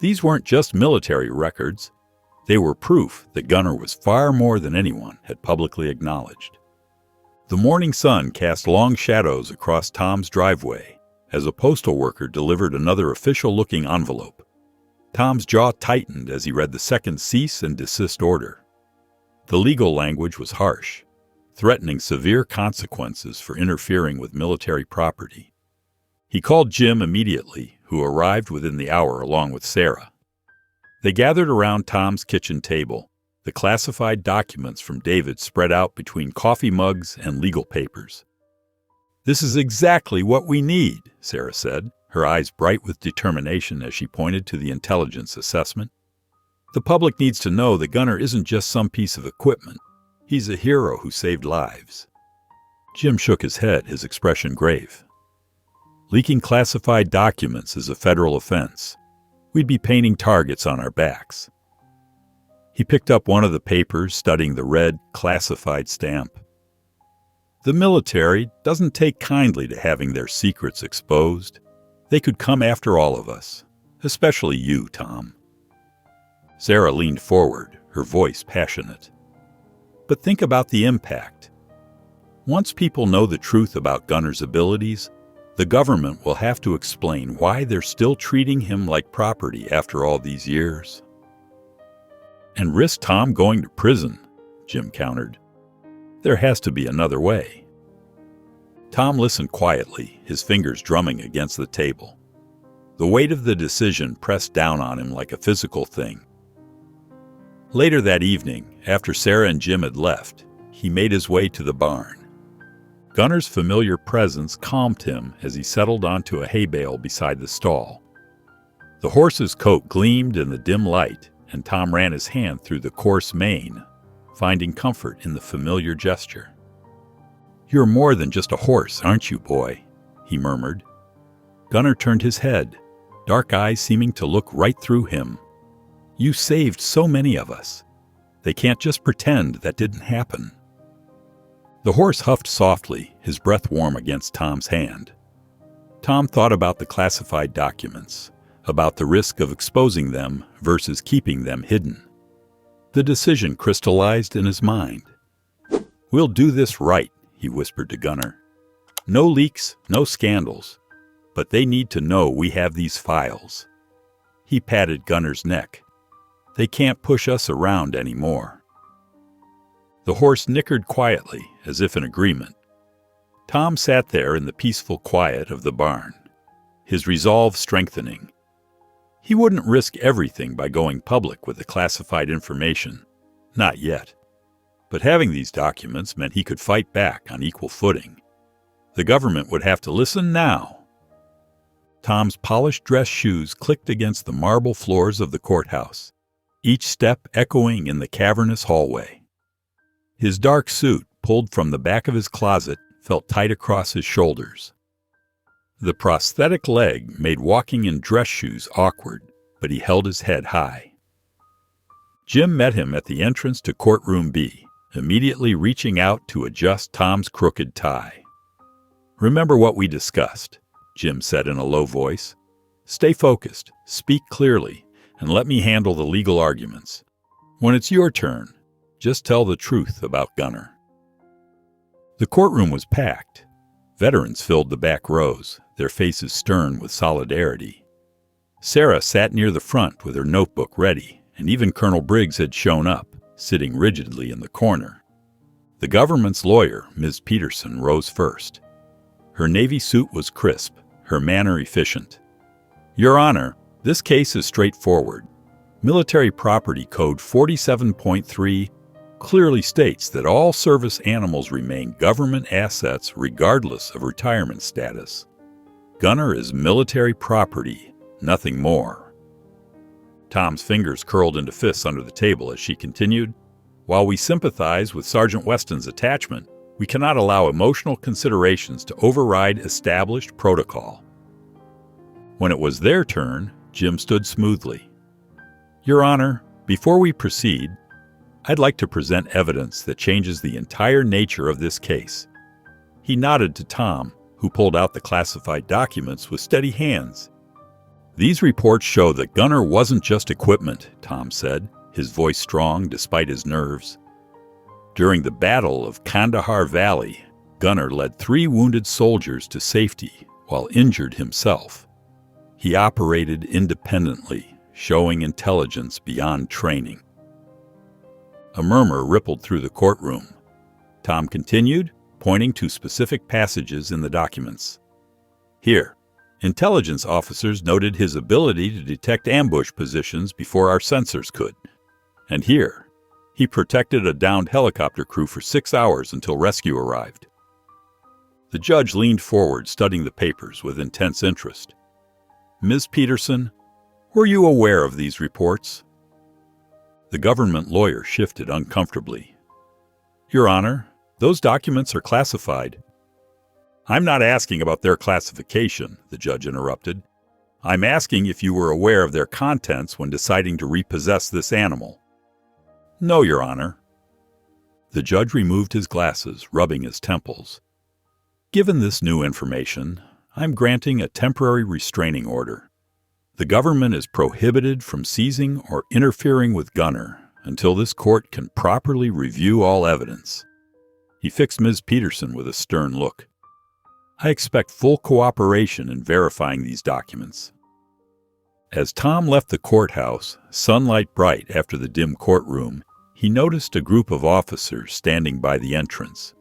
These weren't just military records. They were proof that Gunner was far more than anyone had publicly acknowledged. The morning sun cast long shadows across Tom's driveway as a postal worker delivered another official-looking envelope. Tom's jaw tightened as he read the second cease and desist order. The legal language was harsh, threatening severe consequences for interfering with military property. He called Jim immediately, who arrived within the hour along with Sarah. They gathered around Tom's kitchen table, the classified documents from David spread out between coffee mugs and legal papers. "This is exactly what we need," Sarah said, her eyes bright with determination as she pointed to the intelligence assessment. "The public needs to know that Gunner isn't just some piece of equipment. He's a hero who saved lives." Jim shook his head, his expression grave. "Leaking classified documents is a federal offense. We'd be painting targets on our backs." He picked up one of the papers, studying the red, classified stamp. "The military doesn't take kindly to having their secrets exposed. They could come after all of us, especially you, Tom." Sarah leaned forward, her voice passionate. "But think about the impact. Once people know the truth about Gunner's abilities, the government will have to explain why they're still treating him like property after all these years." "And risk Tom going to prison," Jim countered. "There has to be another way." Tom listened quietly, his fingers drumming against the table. The weight of the decision pressed down on him like a physical thing. Later that evening, after Sarah and Jim had left, he made his way to the barn. Gunner's familiar presence calmed him as he settled onto a hay bale beside the stall. The horse's coat gleamed in the dim light, and Tom ran his hand through the coarse mane, finding comfort in the familiar gesture. "You're more than just a horse, aren't you, boy?" he murmured. Gunner turned his head, dark eyes seeming to look right through him. "You saved so many of us. They can't just pretend that didn't happen." The horse huffed softly, his breath warm against Tom's hand. Tom thought about the classified documents, about the risk of exposing them versus keeping them hidden. The decision crystallized in his mind. "We'll do this right," he whispered to Gunner. "No leaks, no scandals, but they need to know we have these files." He patted Gunner's neck. "They can't push us around anymore." The horse nickered quietly, as if in agreement. Tom sat there in the peaceful quiet of the barn, his resolve strengthening. He wouldn't risk everything by going public with the classified information. Not yet. But having these documents meant he could fight back on equal footing. The government would have to listen now. Tom's polished dress shoes clicked against the marble floors of the courthouse, each step echoing in the cavernous hallway. His dark suit, pulled from the back of his closet, felt tight across his shoulders. The prosthetic leg made walking in dress shoes awkward, but he held his head high. Jim met him at the entrance to Courtroom B, immediately reaching out to adjust Tom's crooked tie. "Remember what we discussed," Jim said in a low voice. "Stay focused, speak clearly, and let me handle the legal arguments. When it's your turn, just tell the truth about Gunner." The courtroom was packed. Veterans filled the back rows, their faces stern with solidarity. Sarah sat near the front with her notebook ready, and even Colonel Briggs had shown up, sitting rigidly in the corner. The government's lawyer, Ms. Peterson, rose first. Her navy suit was crisp, her manner efficient. "Your Honor, this case is straightforward. Military Property Code 47.3 clearly states that all service animals remain government assets regardless of retirement status. Gunner is military property, nothing more." Tom's fingers curled into fists under the table as she continued, "While we sympathize with Sergeant Weston's attachment, we cannot allow emotional considerations to override established protocol." When it was their turn, Jim stood smoothly. "Your Honor, before we proceed, I'd like to present evidence that changes the entire nature of this case." He nodded to Tom, who pulled out the classified documents with steady hands. "These reports show that Gunner wasn't just equipment," Tom said, his voice strong despite his nerves. "During the Battle of Kandahar Valley, Gunner led 3 wounded soldiers to safety while injured himself. He operated independently, showing intelligence beyond training." A murmur rippled through the courtroom. Tom continued, pointing to specific passages in the documents. "Here, intelligence officers noted his ability to detect ambush positions before our sensors could. And here, he protected a downed helicopter crew for 6 hours until rescue arrived." The judge leaned forward, studying the papers with intense interest. "Ms. Peterson, were you aware of these reports?" The government lawyer shifted uncomfortably. "Your Honor, those documents are classified." "I'm not asking about their classification," the judge interrupted. "I'm asking if you were aware of their contents when deciding to repossess this animal." "No, Your Honor." The judge removed his glasses, rubbing his temples. "Given this new information, I'm granting a temporary restraining order. The government is prohibited from seizing or interfering with Gunner until this court can properly review all evidence." He fixed Ms. Peterson with a stern look. "I expect full cooperation in verifying these documents." As Tom left the courthouse, sunlight bright after the dim courtroom, he noticed a group of officers standing by the entrance.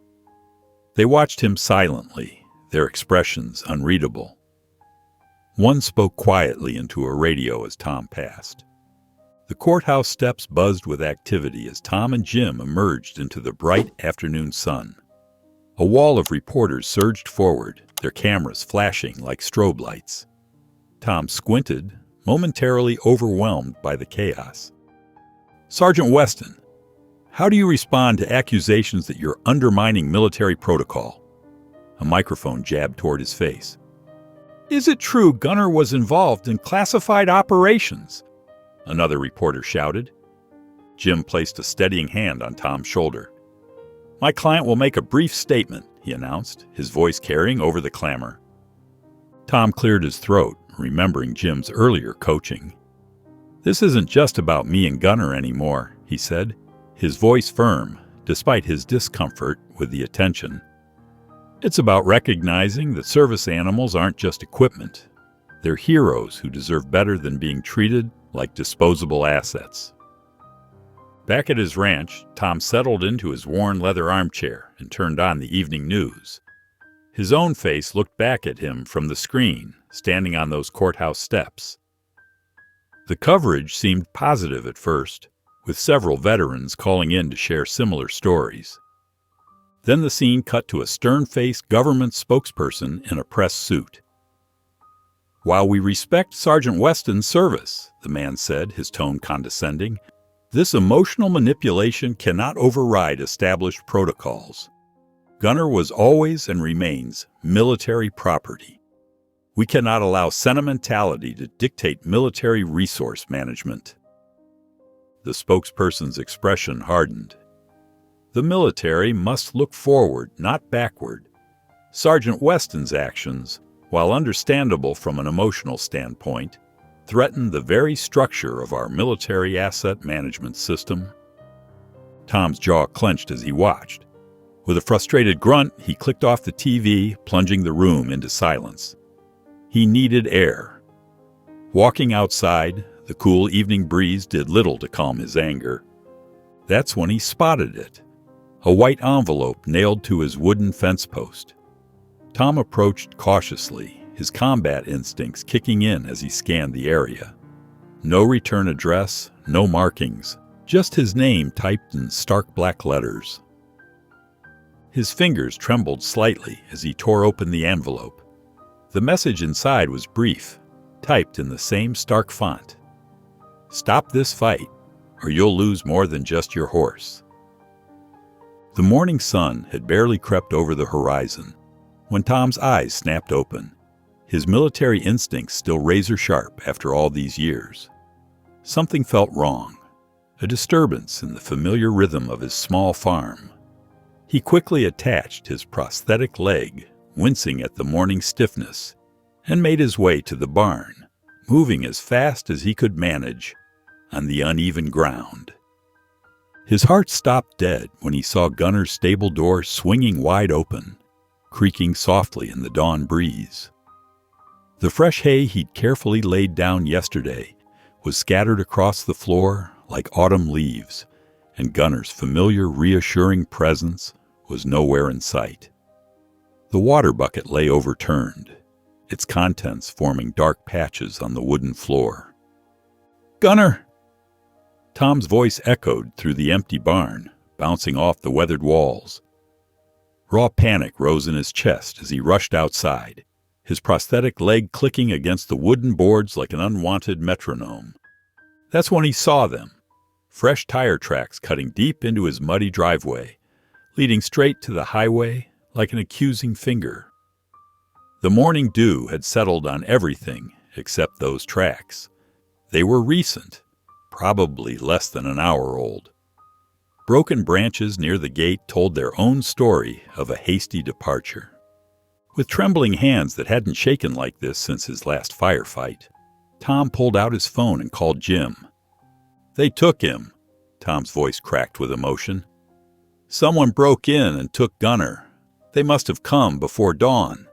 They watched him silently, their expressions unreadable. One spoke quietly into a radio as Tom passed. The courthouse steps buzzed with activity as Tom and Jim emerged into the bright afternoon sun. A wall of reporters surged forward, their cameras flashing like strobe lights. Tom squinted, momentarily overwhelmed by the chaos. "Sergeant Weston, how do you respond to accusations that you're undermining military protocol?" A microphone jabbed toward his face. "Is it true Gunner was involved in classified operations?" Another reporter shouted. Jim placed a steadying hand on Tom's shoulder. "My client will make a brief statement," he announced, his voice carrying over the clamor. Tom cleared his throat, remembering Jim's earlier coaching. "This isn't just about me and Gunner anymore," he said, his voice firm, despite his discomfort with the attention. "It's about recognizing that service animals aren't just equipment. They're heroes who deserve better than being treated like disposable assets." Back at his ranch, Tom settled into his worn leather armchair and turned on the evening news. His own face looked back at him from the screen, standing on those courthouse steps. The coverage seemed positive at first, with several veterans calling in to share similar stories. Then the scene cut to a stern-faced government spokesperson in a press suit. "While we respect Sergeant Weston's service," the man said, his tone condescending, "this emotional manipulation cannot override established protocols. Gunner was always and remains military property. We cannot allow sentimentality to dictate military resource management." The spokesperson's expression hardened. The military must look forward, not backward. Sergeant Weston's actions, while understandable from an emotional standpoint, threaten the very structure of our military asset management system. Tom's jaw clenched as he watched. With a frustrated grunt, he clicked off the TV, plunging the room into silence. He needed air. Walking outside, the cool evening breeze did little to calm his anger. That's when he spotted it. A white envelope nailed to his wooden fence post. Tom approached cautiously, his combat instincts kicking in as he scanned the area. No return address, no markings, just his name typed in stark black letters. His fingers trembled slightly as he tore open the envelope. The message inside was brief, typed in the same stark font. "Stop this fight, or you'll lose more than just your horse." The morning sun had barely crept over the horizon when Tom's eyes snapped open, his military instincts still razor-sharp after all these years. Something felt wrong, a disturbance in the familiar rhythm of his small farm. He quickly attached his prosthetic leg, wincing at the morning stiffness, and made his way to the barn, moving as fast as he could manage on the uneven ground. His heart stopped dead when he saw Gunner's stable door swinging wide open, creaking softly in the dawn breeze. The fresh hay he'd carefully laid down yesterday was scattered across the floor like autumn leaves, and Gunner's familiar, reassuring presence was nowhere in sight. The water bucket lay overturned, its contents forming dark patches on the wooden floor. "Gunner!" Tom's voice echoed through the empty barn, bouncing off the weathered walls. Raw panic rose in his chest as he rushed outside, his prosthetic leg clicking against the wooden boards like an unwanted metronome. That's when he saw them, fresh tire tracks cutting deep into his muddy driveway, leading straight to the highway like an accusing finger. The morning dew had settled on everything except those tracks. They were recent, probably less than an hour old. Broken branches near the gate told their own story of a hasty departure. With trembling hands that hadn't shaken like this since his last firefight, Tom pulled out his phone and called Jim. "They took him," Tom's voice cracked with emotion. "Someone broke in and took Gunner. They must have come before dawn."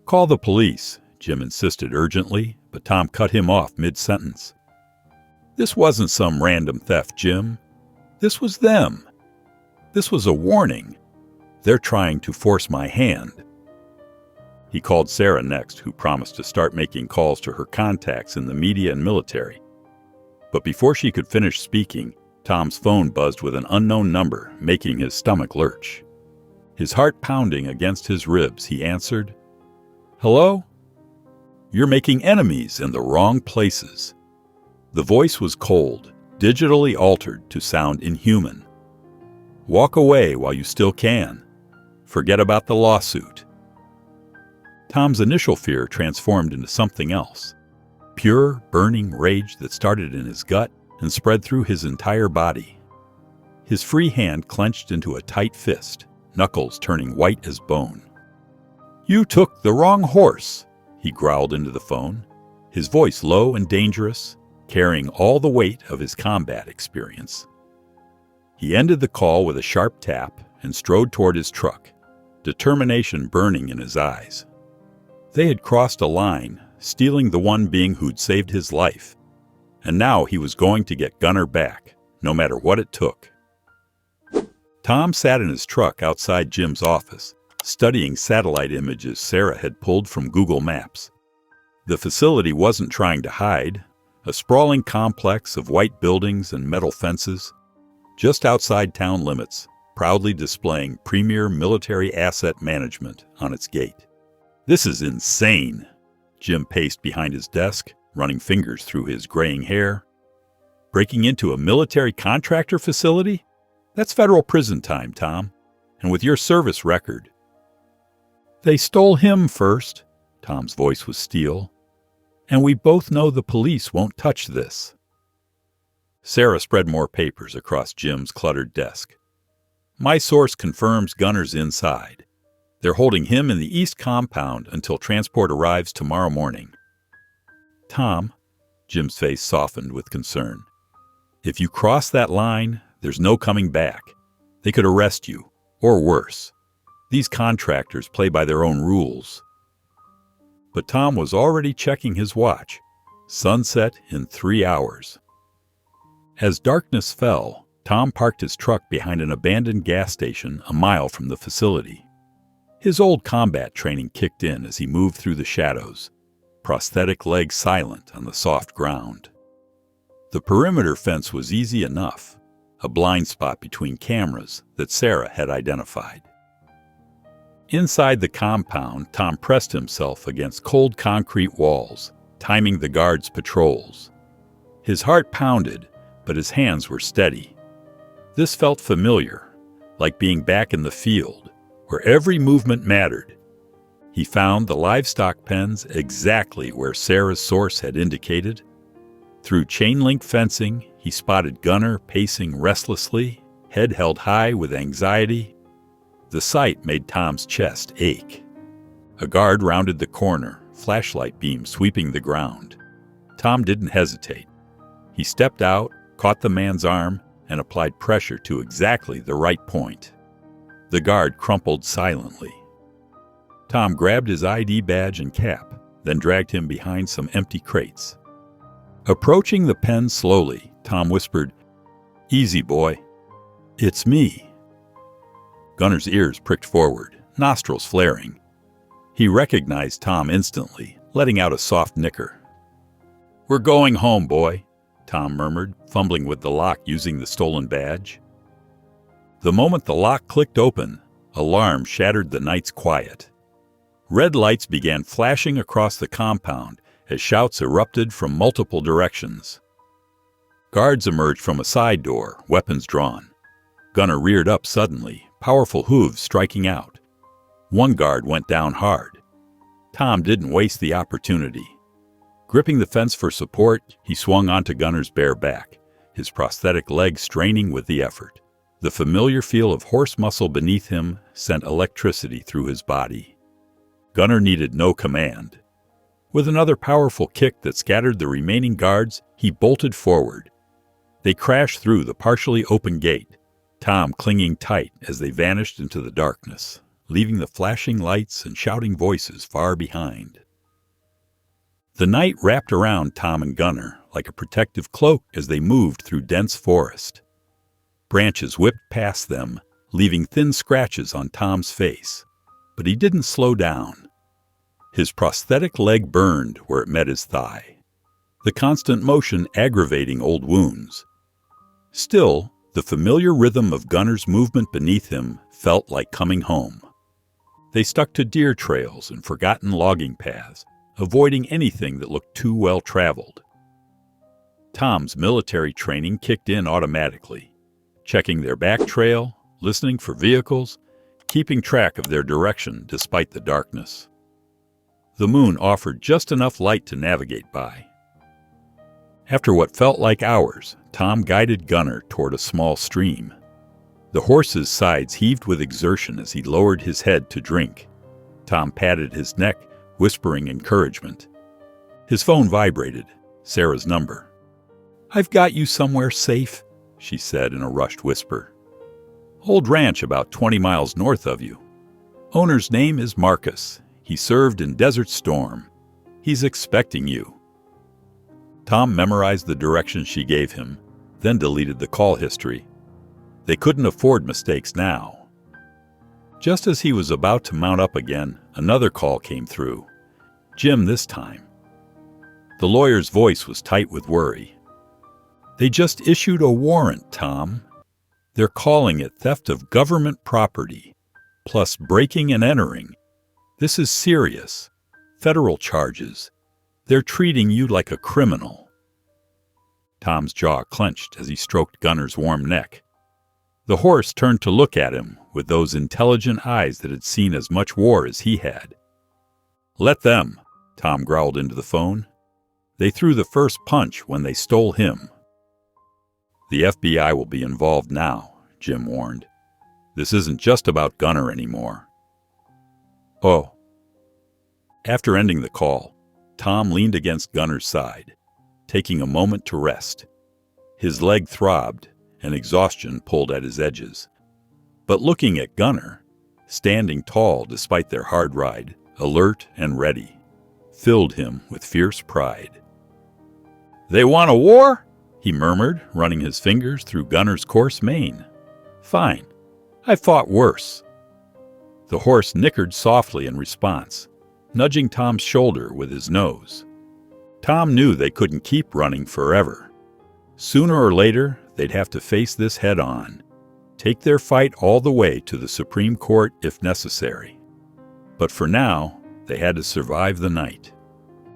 "Call the police," Jim insisted urgently, but Tom cut him off mid-sentence. "This wasn't some random theft, Jim. This was them. This was a warning. They're trying to force my hand." He called Sarah next, who promised to start making calls to her contacts in the media and military. But before she could finish speaking, Tom's phone buzzed with an unknown number, making his stomach lurch. His heart pounding against his ribs, he answered, "Hello? You're making enemies in the wrong places." The voice was cold, digitally altered to sound inhuman. "Walk away while you still can. Forget about the lawsuit." Tom's initial fear transformed into something else. Pure, burning rage that started in his gut and spread through his entire body. His free hand clenched into a tight fist, knuckles turning white as bone. "You took the wrong horse," he growled into the phone, his voice low and dangerous, carrying all the weight of his combat experience. He ended the call with a sharp tap and strode toward his truck, determination burning in his eyes. They had crossed a line, stealing the one being who'd saved his life, and now he was going to get Gunner back, no matter what it took. Tom sat in his truck outside Jim's office, studying satellite images Sarah had pulled from Google Maps. The facility wasn't trying to hide, a sprawling complex of white buildings and metal fences, just outside town limits, proudly displaying premier military asset management on its gate. "This is insane," Jim paced behind his desk, running fingers through his graying hair. "Breaking into a military contractor facility? That's federal prison time, Tom. And with your service record." "They stole him first," Tom's voice was steel. "And we both know the police won't touch this." Sarah spread more papers across Jim's cluttered desk. "My source confirms Gunner's inside. They're holding him in the east compound until transport arrives tomorrow morning." "Tom," Jim's face softened with concern, "if you cross that line, there's no coming back. They could arrest you, or worse. These contractors play by their own rules." But Tom was already checking his watch. Sunset in 3 hours. As darkness fell, Tom parked his truck behind an abandoned gas station a mile from the facility. His old combat training kicked in as he moved through the shadows, prosthetic legs silent on the soft ground. The perimeter fence was easy enough, a blind spot between cameras that Sarah had identified. Inside the compound, Tom pressed himself against cold concrete walls, timing the guards' patrols. His heart pounded, but his hands were steady. This felt familiar, like being back in the field, where every movement mattered. He found the livestock pens exactly where Sarah's source had indicated. Through chain-link fencing, he spotted Gunner pacing restlessly, head held high with anxiety. The sight made Tom's chest ache. A guard rounded the corner, flashlight beam sweeping the ground. Tom didn't hesitate. He stepped out, caught the man's arm, and applied pressure to exactly the right point. The guard crumpled silently. Tom grabbed his ID badge and cap, then dragged him behind some empty crates. Approaching the pen slowly, Tom whispered, "Easy, boy. It's me." Gunner's ears pricked forward, nostrils flaring. He recognized Tom instantly, letting out a soft nicker. "We're going home, boy," Tom murmured, fumbling with the lock using the stolen badge. The moment the lock clicked open, alarm shattered the night's quiet. Red lights began flashing across the compound as shouts erupted from multiple directions. Guards emerged from a side door, weapons drawn. Gunner reared up suddenly, powerful hooves striking out. One guard went down hard. Tom didn't waste the opportunity. Gripping the fence for support, he swung onto Gunner's bare back, his prosthetic legs straining with the effort. The familiar feel of horse muscle beneath him sent electricity through his body. Gunner needed no command. With another powerful kick that scattered the remaining guards, he bolted forward. They crashed through the partially open gate, Tom clinging tight as they vanished into the darkness, leaving the flashing lights and shouting voices far behind. The night wrapped around Tom and Gunner like a protective cloak as they moved through dense forest. Branches whipped past them, leaving thin scratches on Tom's face, but he didn't slow down. His prosthetic leg burned where it met his thigh, the constant motion aggravating old wounds. Still, the familiar rhythm of Gunner's movement beneath him felt like coming home. They stuck to deer trails and forgotten logging paths, avoiding anything that looked too well traveled. Tom's military training kicked in automatically, checking their back trail, listening for vehicles, keeping track of their direction despite the darkness. The moon offered just enough light to navigate by. After what felt like hours, Tom guided Gunner toward a small stream. The horse's sides heaved with exertion as he lowered his head to drink. Tom patted his neck, whispering encouragement. His phone vibrated, Sarah's number. "I've got you somewhere safe," she said in a rushed whisper. "Old ranch about 20 miles north of you. Owner's name is Marcus. He served in Desert Storm. He's expecting you." Tom memorized the directions she gave him, then deleted the call history. They couldn't afford mistakes now. Just as he was about to mount up again, another call came through. Jim this time. The lawyer's voice was tight with worry. "They just issued a warrant, Tom. They're calling it theft of government property, plus breaking and entering. This is serious. Federal charges. They're treating you like a criminal." Tom's jaw clenched as he stroked Gunner's warm neck. The horse turned to look at him with those intelligent eyes that had seen as much war as he had. "Let them," Tom growled into the phone. "They threw the first punch when they stole him." "The FBI will be involved now," Jim warned. "This isn't just about Gunner anymore." "Oh." After ending the call, Tom leaned against Gunner's side, taking a moment to rest. His leg throbbed, and exhaustion pulled at his edges. But looking at Gunner, standing tall despite their hard ride, alert and ready, filled him with fierce pride. "They want a war?" he murmured, running his fingers through Gunner's coarse mane. "Fine. I've fought worse." The horse nickered softly in response, nudging Tom's shoulder with his nose. Tom knew they couldn't keep running forever. Sooner or later, they'd have to face this head-on, take their fight all the way to the Supreme Court if necessary. But for now, they had to survive the night.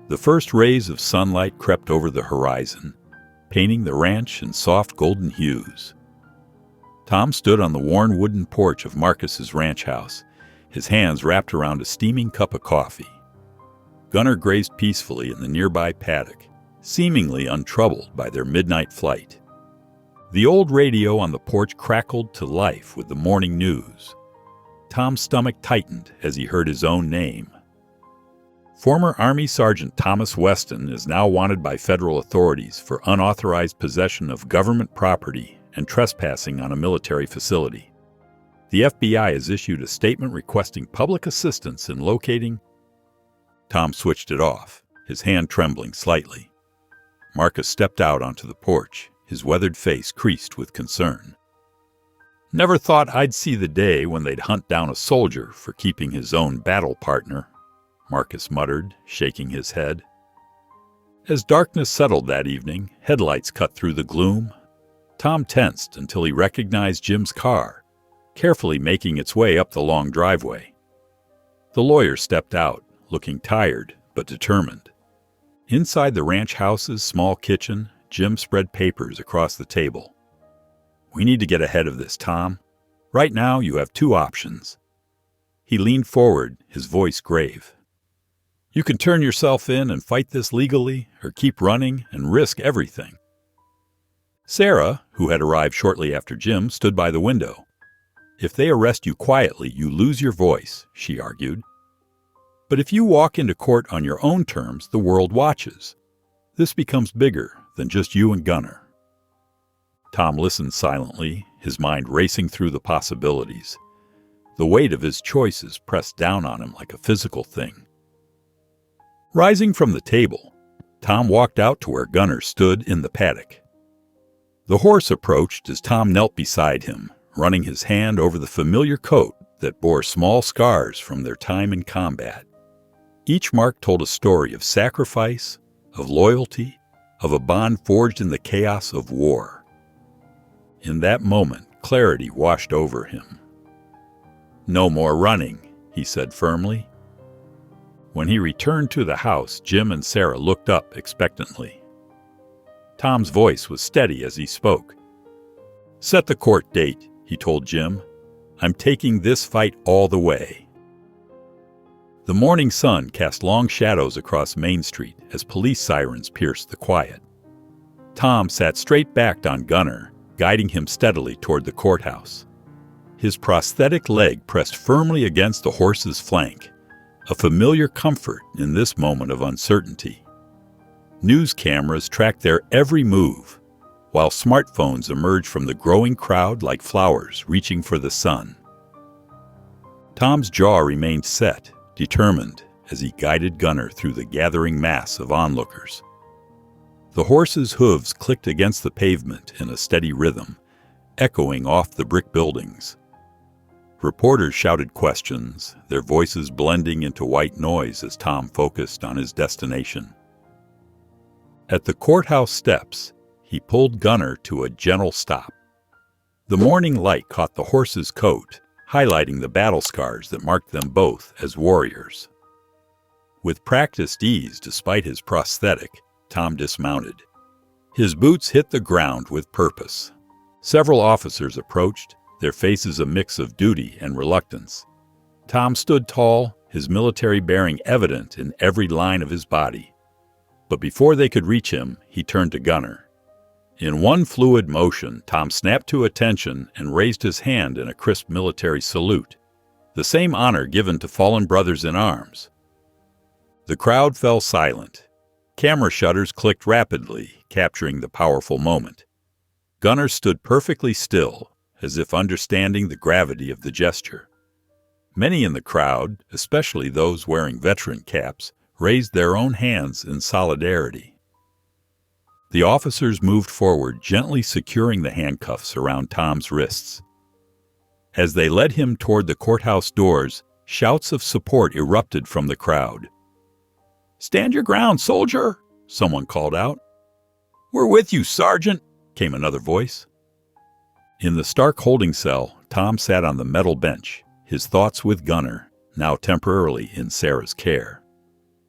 The first rays of sunlight crept over the horizon, painting the ranch in soft golden hues. Tom stood on the worn wooden porch of Marcus's ranch house, his hands wrapped around a steaming cup of coffee. Gunner grazed peacefully in the nearby paddock, seemingly untroubled by their midnight flight. The old radio on the porch crackled to life with the morning news. Tom's stomach tightened as he heard his own name. Former Army Sergeant Thomas Weston is now wanted by federal authorities for unauthorized possession of government property and trespassing on a military facility. The FBI has issued a statement requesting public assistance in locating. Tom switched it off, his hand trembling slightly. Marcus stepped out onto the porch, his weathered face creased with concern. "Never thought I'd see the day when they'd hunt down a soldier for keeping his own battle partner," Marcus muttered, shaking his head. As darkness settled that evening, headlights cut through the gloom. Tom tensed until he recognized Jim's car, carefully making its way up the long driveway. The lawyer stepped out, looking tired but determined. Inside the ranch house's small kitchen, Jim spread papers across the table. "We need to get ahead of this, Tom. Right now, you have two options." He leaned forward, his voice grave. "You can turn yourself in and fight this legally, or keep running and risk everything." Sarah, who had arrived shortly after Jim, stood by the window. "If they arrest you quietly, you lose your voice," she argued. "But if you walk into court on your own terms, the world watches. This becomes bigger than just you and Gunner." Tom listened silently, his mind racing through the possibilities. The weight of his choices pressed down on him like a physical thing. Rising from the table, Tom walked out to where Gunner stood in the paddock. The horse approached as Tom knelt beside him, running his hand over the familiar coat that bore small scars from their time in combat. Each mark told a story of sacrifice, of loyalty, of a bond forged in the chaos of war. In that moment, clarity washed over him. "No more running," he said firmly. When he returned to the house, Jim and Sarah looked up expectantly. Tom's voice was steady as he spoke. "Set the court date," he told Jim. "I'm taking this fight all the way." The morning sun cast long shadows across Main Street as police sirens pierced the quiet. Tom sat straight-backed on Gunner, guiding him steadily toward the courthouse. His prosthetic leg pressed firmly against the horse's flank, a familiar comfort in this moment of uncertainty. News cameras tracked their every move, while smartphones emerged from the growing crowd like flowers reaching for the sun. Tom's jaw remained set, determined, as he guided Gunner through the gathering mass of onlookers. The horse's hooves clicked against the pavement in a steady rhythm, echoing off the brick buildings. Reporters shouted questions, their voices blending into white noise as Tom focused on his destination. At the courthouse steps, he pulled Gunner to a gentle stop. The morning light caught the horse's coat, highlighting the battle scars that marked them both as warriors. With practiced ease despite his prosthetic, Tom dismounted. His boots hit the ground with purpose. Several officers approached, their faces a mix of duty and reluctance. Tom stood tall, his military bearing evident in every line of his body. But before they could reach him, he turned to Gunner. In one fluid motion, Tom snapped to attention and raised his hand in a crisp military salute, the same honor given to fallen brothers in arms. The crowd fell silent. Camera shutters clicked rapidly, capturing the powerful moment. Gunner stood perfectly still, as if understanding the gravity of the gesture. Many in the crowd, especially those wearing veteran caps, raised their own hands in solidarity. The officers moved forward, gently securing the handcuffs around Tom's wrists. As they led him toward the courthouse doors, shouts of support erupted from the crowd. "Stand your ground, soldier!" someone called out. "We're with you, Sergeant!" came another voice. In the Stark holding cell, Tom sat on the metal bench, his thoughts with Gunner, now temporarily in Sarah's care.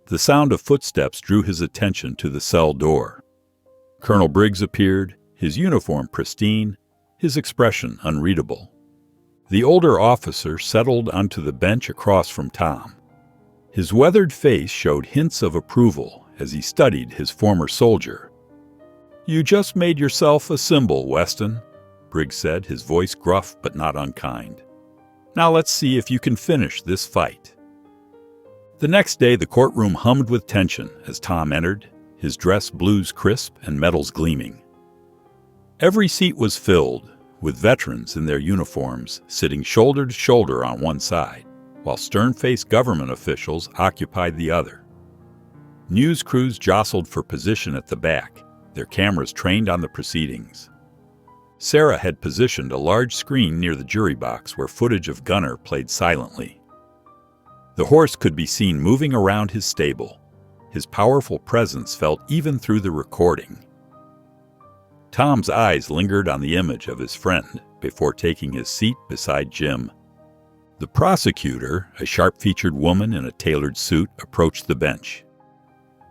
The sound of footsteps drew his attention to the cell door. Colonel Briggs appeared, his uniform pristine, his expression unreadable. The older officer settled onto the bench across from Tom. His weathered face showed hints of approval as he studied his former soldier. "You just made yourself a symbol, Weston," Briggs said, his voice gruff but not unkind. "Now let's see if you can finish this fight." The next day the courtroom hummed with tension as Tom entered, his dress blues crisp and medals gleaming. Every seat was filled, with veterans in their uniforms sitting shoulder to shoulder on one side, while stern-faced government officials occupied the other. News crews jostled for position at the back, their cameras trained on the proceedings. Sarah had positioned a large screen near the jury box where footage of Gunner played silently. The horse could be seen moving around his stable. His powerful presence felt even through the recording. Tom's eyes lingered on the image of his friend before taking his seat beside Jim. The prosecutor, a sharp-featured woman in a tailored suit, approached the bench.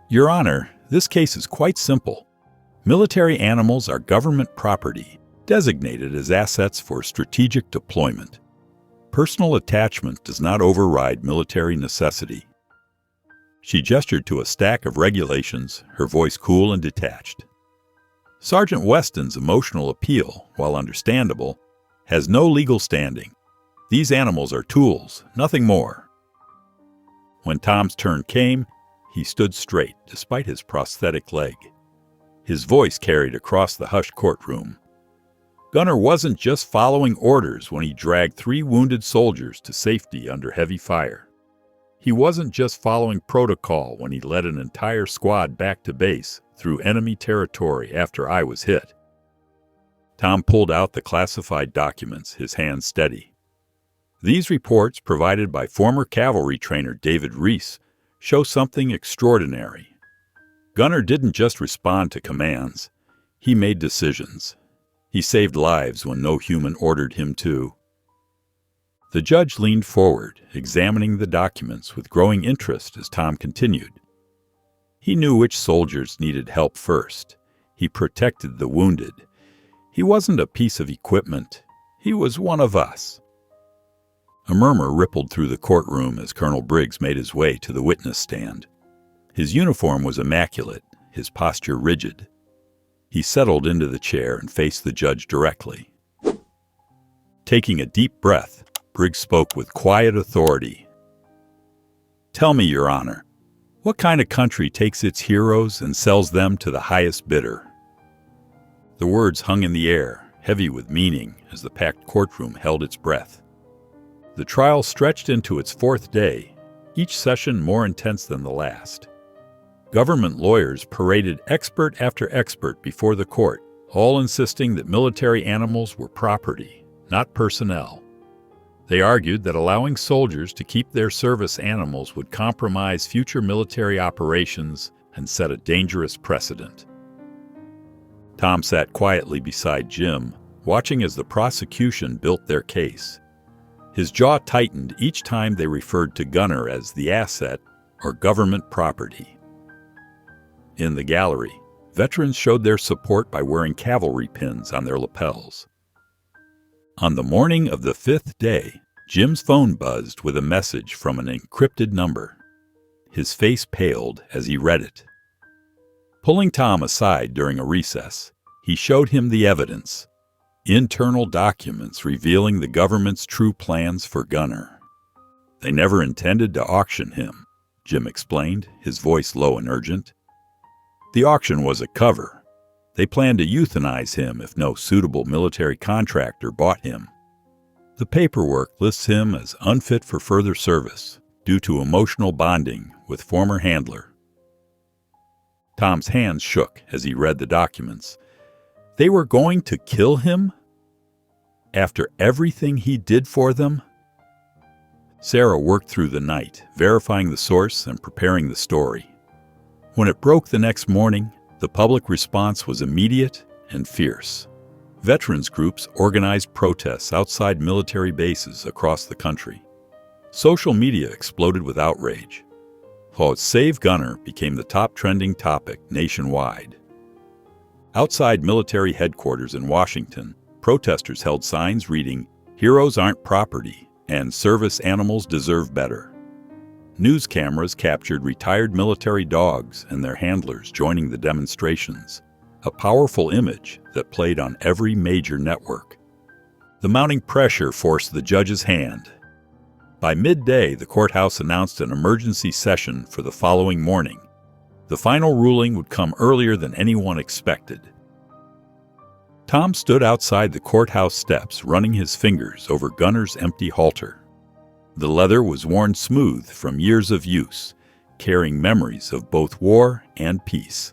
"Your Honor, this case is quite simple. Military animals are government property, designated as assets for strategic deployment. Personal attachment does not override military necessity." She gestured to a stack of regulations, her voice cool and detached. Sergeant Weston's emotional appeal, while understandable, has no legal standing. These animals are tools, nothing more. When Tom's turn came, he stood straight, despite his prosthetic leg. His voice carried across the hushed courtroom. Gunner wasn't just following orders when he dragged 3 wounded soldiers to safety under heavy fire. He wasn't just following protocol when he led an entire squad back to base through enemy territory after I was hit. Tom pulled out the classified documents, his hands steady. These reports, provided by former cavalry trainer David Reese, show something extraordinary. Gunner didn't just respond to commands. He made decisions. He saved lives when no human ordered him to. The judge leaned forward, examining the documents with growing interest as Tom continued. He knew which soldiers needed help first. He protected the wounded. He wasn't a piece of equipment. He was one of us. A murmur rippled through the courtroom as Colonel Briggs made his way to the witness stand. His uniform was immaculate, his posture rigid. He settled into the chair and faced the judge directly. Taking a deep breath, Briggs spoke with quiet authority. "Tell me, Your Honor, what kind of country takes its heroes and sells them to the highest bidder?" The words hung in the air, heavy with meaning, as the packed courtroom held its breath. The trial stretched into its fourth day, each session more intense than the last. Government lawyers paraded expert after expert before the court, all insisting that military animals were property, not personnel. They argued that allowing soldiers to keep their service animals would compromise future military operations and set a dangerous precedent. Tom sat quietly beside Jim, watching as the prosecution built their case. His jaw tightened each time they referred to Gunner as the asset or government property. In the gallery, veterans showed their support by wearing cavalry pins on their lapels. On the morning of the fifth day, Jim's phone buzzed with a message from an encrypted number. His face paled as he read it. Pulling Tom aside during a recess, he showed him the evidence, internal documents revealing the government's true plans for Gunner. "They never intended to auction him," Jim explained, his voice low and urgent. "The auction was a cover. They planned to euthanize him if no suitable military contractor bought him. The paperwork lists him as unfit for further service due to emotional bonding with former handler." Tom's hands shook as he read the documents. They were going to kill him? After everything he did for them? Sarah worked through the night, verifying the source and preparing the story. When it broke the next morning, the public response was immediate and fierce. Veterans groups organized protests outside military bases across the country. Social media exploded with outrage. Save Gunner became the top trending topic nationwide. Outside military headquarters in Washington, protesters held signs reading, "Heroes aren't property," and "Service animals deserve better." News cameras captured retired military dogs and their handlers joining the demonstrations, a powerful image that played on every major network. The mounting pressure forced the judge's hand. By midday, the courthouse announced an emergency session for the following morning. The final ruling would come earlier than anyone expected. Tom stood outside the courthouse steps, running his fingers over Gunner's empty halter. The leather was worn smooth from years of use, carrying memories of both war and peace.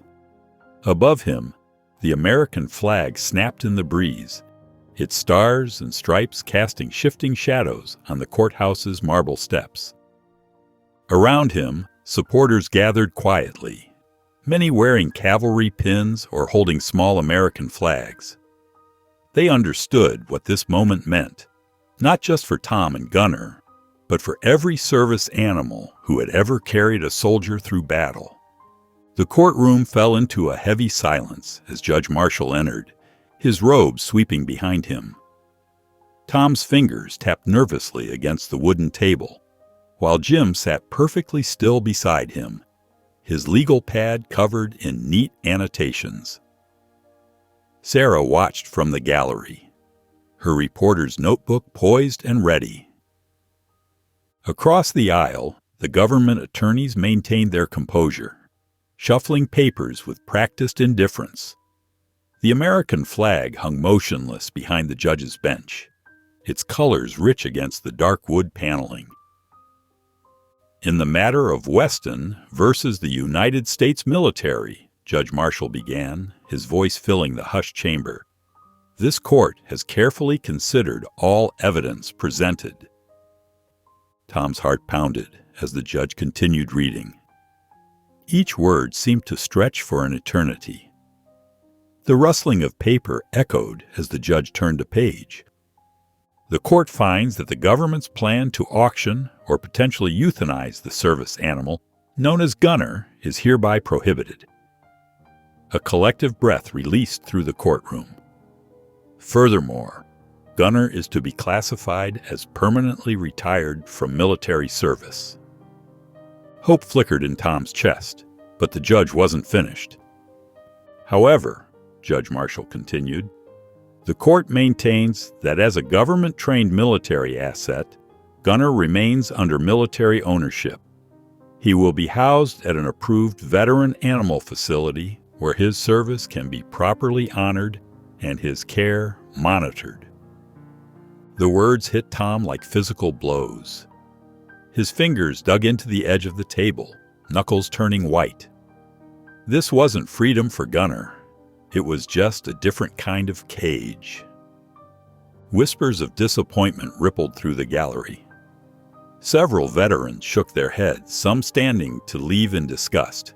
Above him, the American flag snapped in the breeze, its stars and stripes casting shifting shadows on the courthouse's marble steps. Around him, supporters gathered quietly, many wearing cavalry pins or holding small American flags. They understood what this moment meant, not just for Tom and Gunner, but for every service animal who had ever carried a soldier through battle. The courtroom fell into a heavy silence as Judge Marshall entered, his robe sweeping behind him. Tom's fingers tapped nervously against the wooden table, while Jim sat perfectly still beside him, his legal pad covered in neat annotations. Sarah watched from the gallery, her reporter's notebook poised and ready. Across the aisle, the government attorneys maintained their composure, shuffling papers with practiced indifference. The American flag hung motionless behind the judge's bench, its colors rich against the dark wood paneling. "In the matter of Weston versus the United States military," Judge Marshall began, his voice filling the hushed chamber, "this court has carefully considered all evidence presented." Tom's heart pounded as the judge continued reading. Each word seemed to stretch for an eternity. The rustling of paper echoed as the judge turned a page. The court finds that the government's plan to auction or potentially euthanize the service animal, known as Gunner, is hereby prohibited. A collective breath released through the courtroom. Furthermore, Gunner is to be classified as permanently retired from military service. Hope flickered in Tom's chest, but the judge wasn't finished. However, Judge Marshall continued, the court maintains that as a government-trained military asset, Gunner remains under military ownership. He will be housed at an approved veteran animal facility where his service can be properly honored and his care monitored. The words hit Tom like physical blows. His fingers dug into the edge of the table, knuckles turning white. This wasn't freedom for Gunner. It was just a different kind of cage. Whispers of disappointment rippled through the gallery. Several veterans shook their heads, some standing to leave in disgust.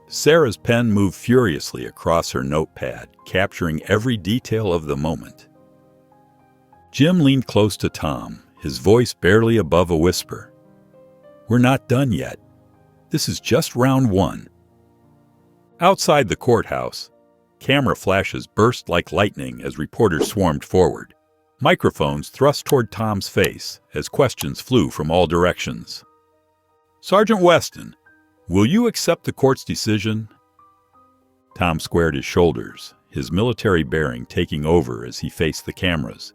Sarah's pen moved furiously across her notepad, capturing every detail of the moment. Jim leaned close to Tom, his voice barely above a whisper. We're not done yet. This is just round one. Outside the courthouse, camera flashes burst like lightning as reporters swarmed forward. Microphones thrust toward Tom's face as questions flew from all directions. Sergeant Weston, will you accept the court's decision? Tom squared his shoulders, his military bearing taking over as he faced the cameras.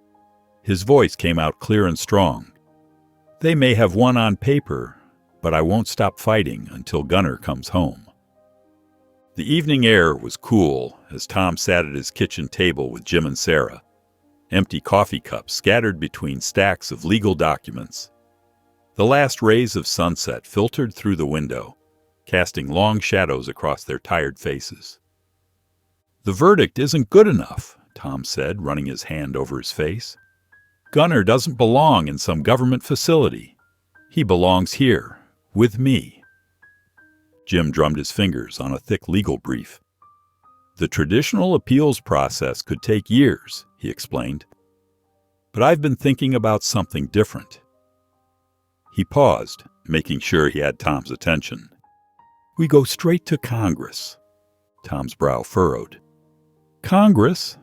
His voice came out clear and strong. They may have won on paper, but I won't stop fighting until Gunner comes home. The evening air was cool as Tom sat at his kitchen table with Jim and Sarah, empty coffee cups scattered between stacks of legal documents. The last rays of sunset filtered through the window, casting long shadows across their tired faces. The verdict isn't good enough, Tom said, running his hand over his face. Gunner doesn't belong in some government facility. He belongs here, with me. Jim drummed his fingers on a thick legal brief. The traditional appeals process could take years, he explained. But I've been thinking about something different. He paused, making sure he had Tom's attention. We go straight to Congress. Tom's brow furrowed. Congress?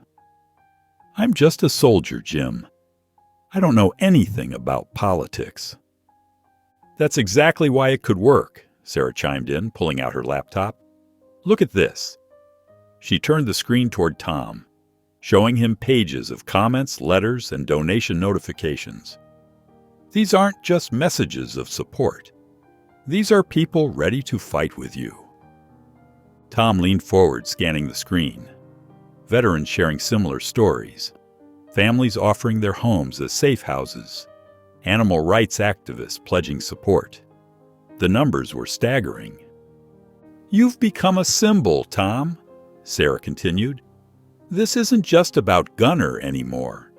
I'm just a soldier, Jim. I don't know anything about politics. That's exactly why it could work, Sarah chimed in, pulling out her laptop. Look at this. She turned the screen toward Tom, showing him pages of comments, letters, and donation notifications. These aren't just messages of support. These are people ready to fight with you. Tom leaned forward, scanning the screen. Veterans sharing similar stories. Families offering their homes as safe houses. Animal rights activists pledging support. The numbers were staggering. You've become a symbol, Tom, Sarah continued. This isn't just about Gunner anymore.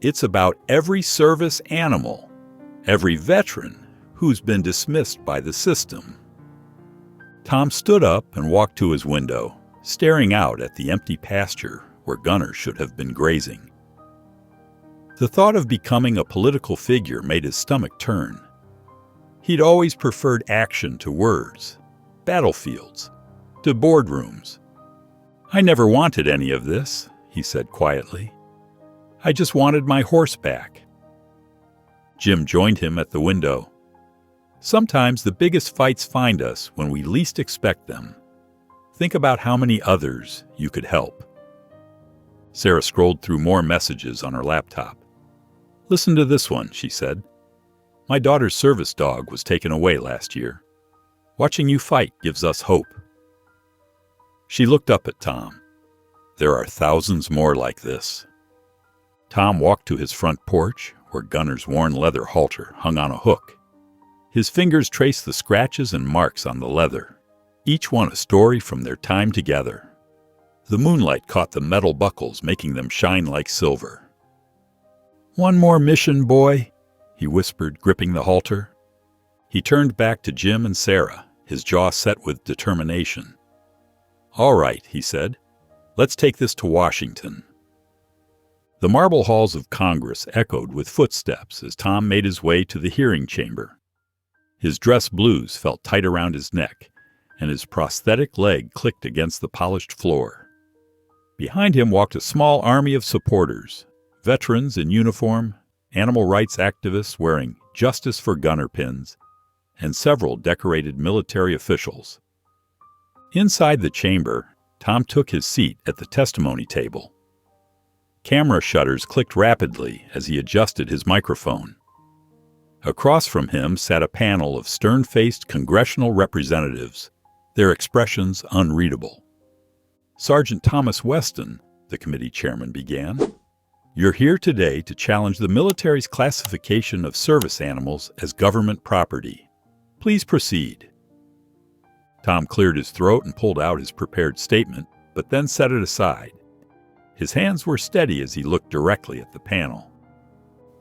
It's about every service animal, every veteran who's been dismissed by the system. Tom stood up and walked to his window, staring out at the empty pasture where Gunner should have been grazing. The thought of becoming a political figure made his stomach turn. He'd always preferred action to words, battlefields, to boardrooms. I never wanted any of this, he said quietly. I just wanted my horse back. Jim joined him at the window. Sometimes the biggest fights find us when we least expect them. Think about how many others you could help. Sarah scrolled through more messages on her laptop. Listen to this one, she said. My daughter's service dog was taken away last year. Watching you fight gives us hope. She looked up at Tom. There are thousands more like this. Tom walked to his front porch, where Gunner's worn leather halter hung on a hook. His fingers traced the scratches and marks on the leather, each one a story from their time together. The moonlight caught the metal buckles, making them shine like silver. One more mission, boy, he whispered, gripping the halter. He turned back to Jim and Sarah, his jaw set with determination. "All right," he said. "Let's take this to Washington." The marble halls of Congress echoed with footsteps as Tom made his way to the hearing chamber. His dress blues felt tight around his neck, and his prosthetic leg clicked against the polished floor. Behind him walked a small army of supporters, veterans in uniform, animal rights activists wearing Justice for Gunner pins, and several decorated military officials. Inside the chamber, Tom took his seat at the testimony table. Camera shutters clicked rapidly as he adjusted his microphone. Across from him sat a panel of stern-faced congressional representatives, their expressions unreadable. "Sergeant Thomas Weston," the committee chairman began, "you're here today to challenge the military's classification of service animals as government property. Please proceed." Tom cleared his throat and pulled out his prepared statement, but then set it aside. His hands were steady as he looked directly at the panel.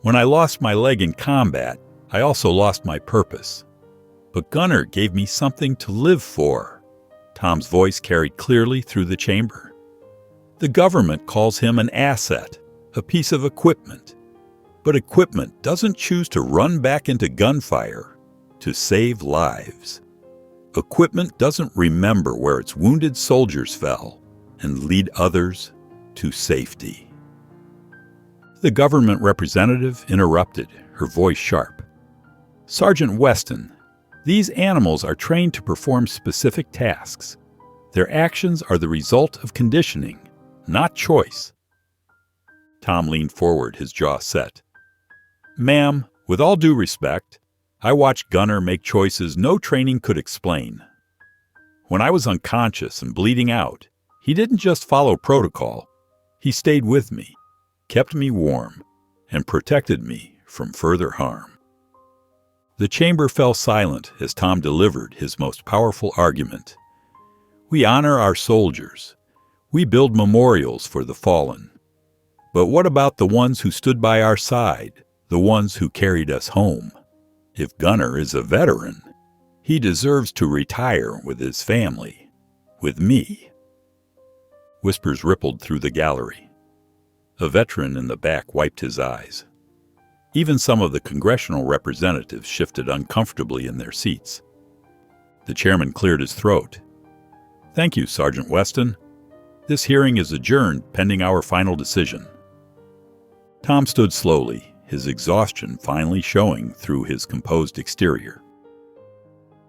"When I lost my leg in combat, I also lost my purpose. But Gunner gave me something to live for." Tom's voice carried clearly through the chamber. "The government calls him an asset, a piece of equipment. But equipment doesn't choose to run back into gunfire to save lives. Equipment doesn't remember where its wounded soldiers fell and lead others to safety." The government representative interrupted, her voice sharp. "Sergeant Weston, these animals are trained to perform specific tasks. Their actions are the result of conditioning, not choice." Tom leaned forward, his jaw set. "Ma'am, with all due respect, I watched Gunner make choices no training could explain. When I was unconscious and bleeding out, he didn't just follow protocol. He stayed with me, kept me warm, and protected me from further harm." The chamber fell silent as Tom delivered his most powerful argument. "We honor our soldiers. We build memorials for the fallen. But what about the ones who stood by our side, the ones who carried us home? If Gunner is a veteran, he deserves to retire with his family, with me." Whispers rippled through the gallery. A veteran in the back wiped his eyes. Even some of the congressional representatives shifted uncomfortably in their seats. The chairman cleared his throat. "Thank you, Sergeant Weston. This hearing is adjourned pending our final decision." Tom stood slowly, his exhaustion finally showing through his composed exterior.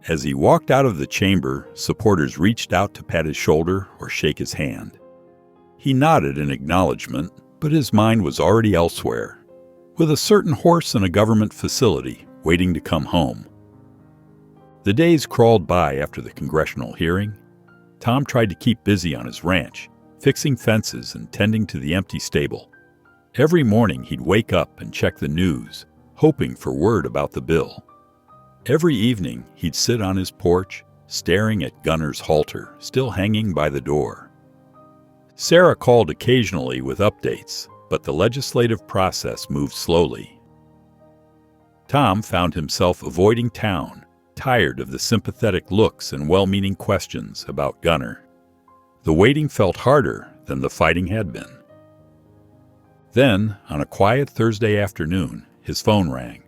As he walked out of the chamber, supporters reached out to pat his shoulder or shake his hand. He nodded in acknowledgement, but his mind was already elsewhere, with a certain horse in a government facility waiting to come home. The days crawled by after the congressional hearing. Tom tried to keep busy on his ranch, fixing fences and tending to the empty stable. Every morning he'd wake up and check the news, hoping for word about the bill. Every evening he'd sit on his porch, staring at Gunner's halter still hanging by the door. Sarah called occasionally with updates, but the legislative process moved slowly. Tom found himself avoiding town, tired of the sympathetic looks and well-meaning questions about Gunner. The waiting felt harder than the fighting had been. Then, on a quiet Thursday afternoon, his phone rang.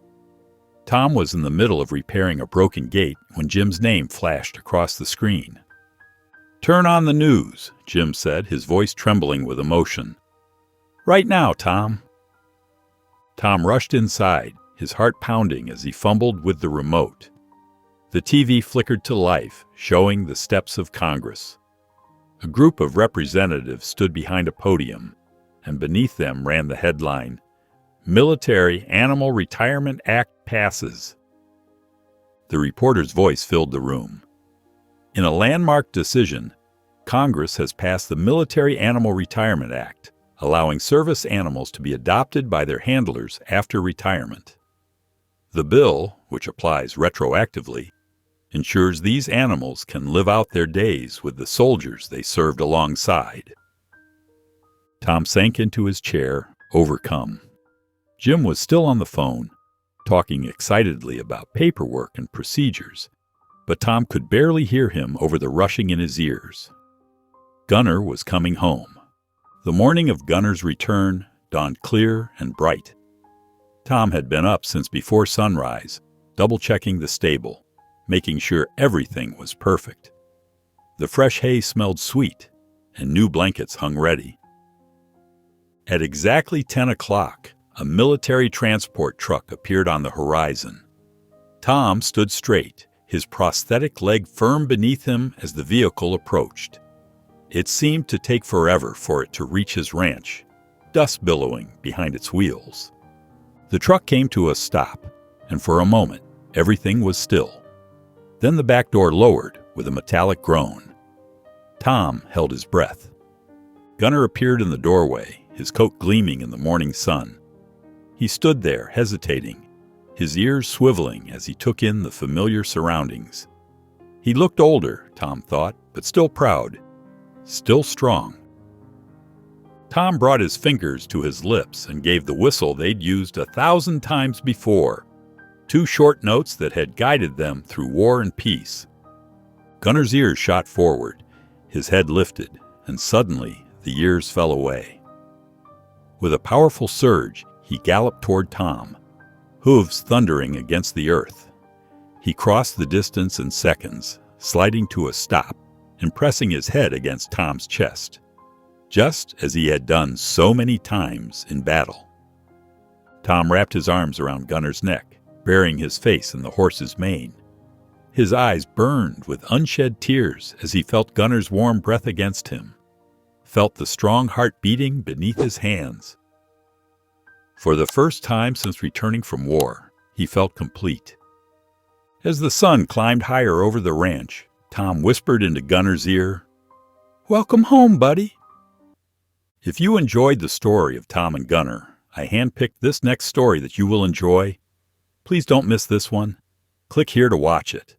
Tom was in the middle of repairing a broken gate when Jim's name flashed across the screen. "Turn on the news," Jim said, his voice trembling with emotion. "Right now, Tom." Tom rushed inside, his heart pounding as he fumbled with the remote. The TV flickered to life, showing the steps of Congress. A group of representatives stood behind a podium, and beneath them ran the headline, "Military Animal Retirement Act Passes." The reporter's voice filled the room. In a landmark decision, Congress has passed the Military Animal Retirement Act, allowing service animals to be adopted by their handlers after retirement. The bill, which applies retroactively, ensures these animals can live out their days with the soldiers they served alongside. Tom sank into his chair, overcome. Jim was still on the phone, talking excitedly about paperwork and procedures, but Tom could barely hear him over the rushing in his ears. Gunner was coming home. The morning of Gunner's return dawned clear and bright. Tom had been up since before sunrise, double-checking the stable, making sure everything was perfect. The fresh hay smelled sweet, and new blankets hung ready. At exactly 10 o'clock, a military transport truck appeared on the horizon. Tom stood straight, his prosthetic leg firm beneath him as the vehicle approached. It seemed to take forever for it to reach his ranch, dust billowing behind its wheels. The truck came to a stop, and for a moment, everything was still. Then the back door lowered with a metallic groan. Tom held his breath. Gunner appeared in the doorway, his coat gleaming in the morning sun. He stood there, hesitating, his ears swiveling as he took in the familiar surroundings. He looked older, Tom thought, but still proud, still strong. Tom brought his fingers to his lips and gave the whistle they'd used 1,000 times before, 2 short notes that had guided them through war and peace. Gunner's ears shot forward, his head lifted, and suddenly the years fell away. With a powerful surge, he galloped toward Tom, hooves thundering against the earth. He crossed the distance in seconds, sliding to a stop and pressing his head against Tom's chest, just as he had done so many times in battle. Tom wrapped his arms around Gunner's neck, burying his face in the horse's mane. His eyes burned with unshed tears as he felt Gunner's warm breath against him, felt the strong heart beating beneath his hands. For the first time since returning from war, he felt complete. As the sun climbed higher over the ranch, Tom whispered into Gunner's ear, "Welcome home, buddy." If you enjoyed the story of Tom and Gunner, I handpicked this next story that you will enjoy. Please don't miss this one. Click here to watch it.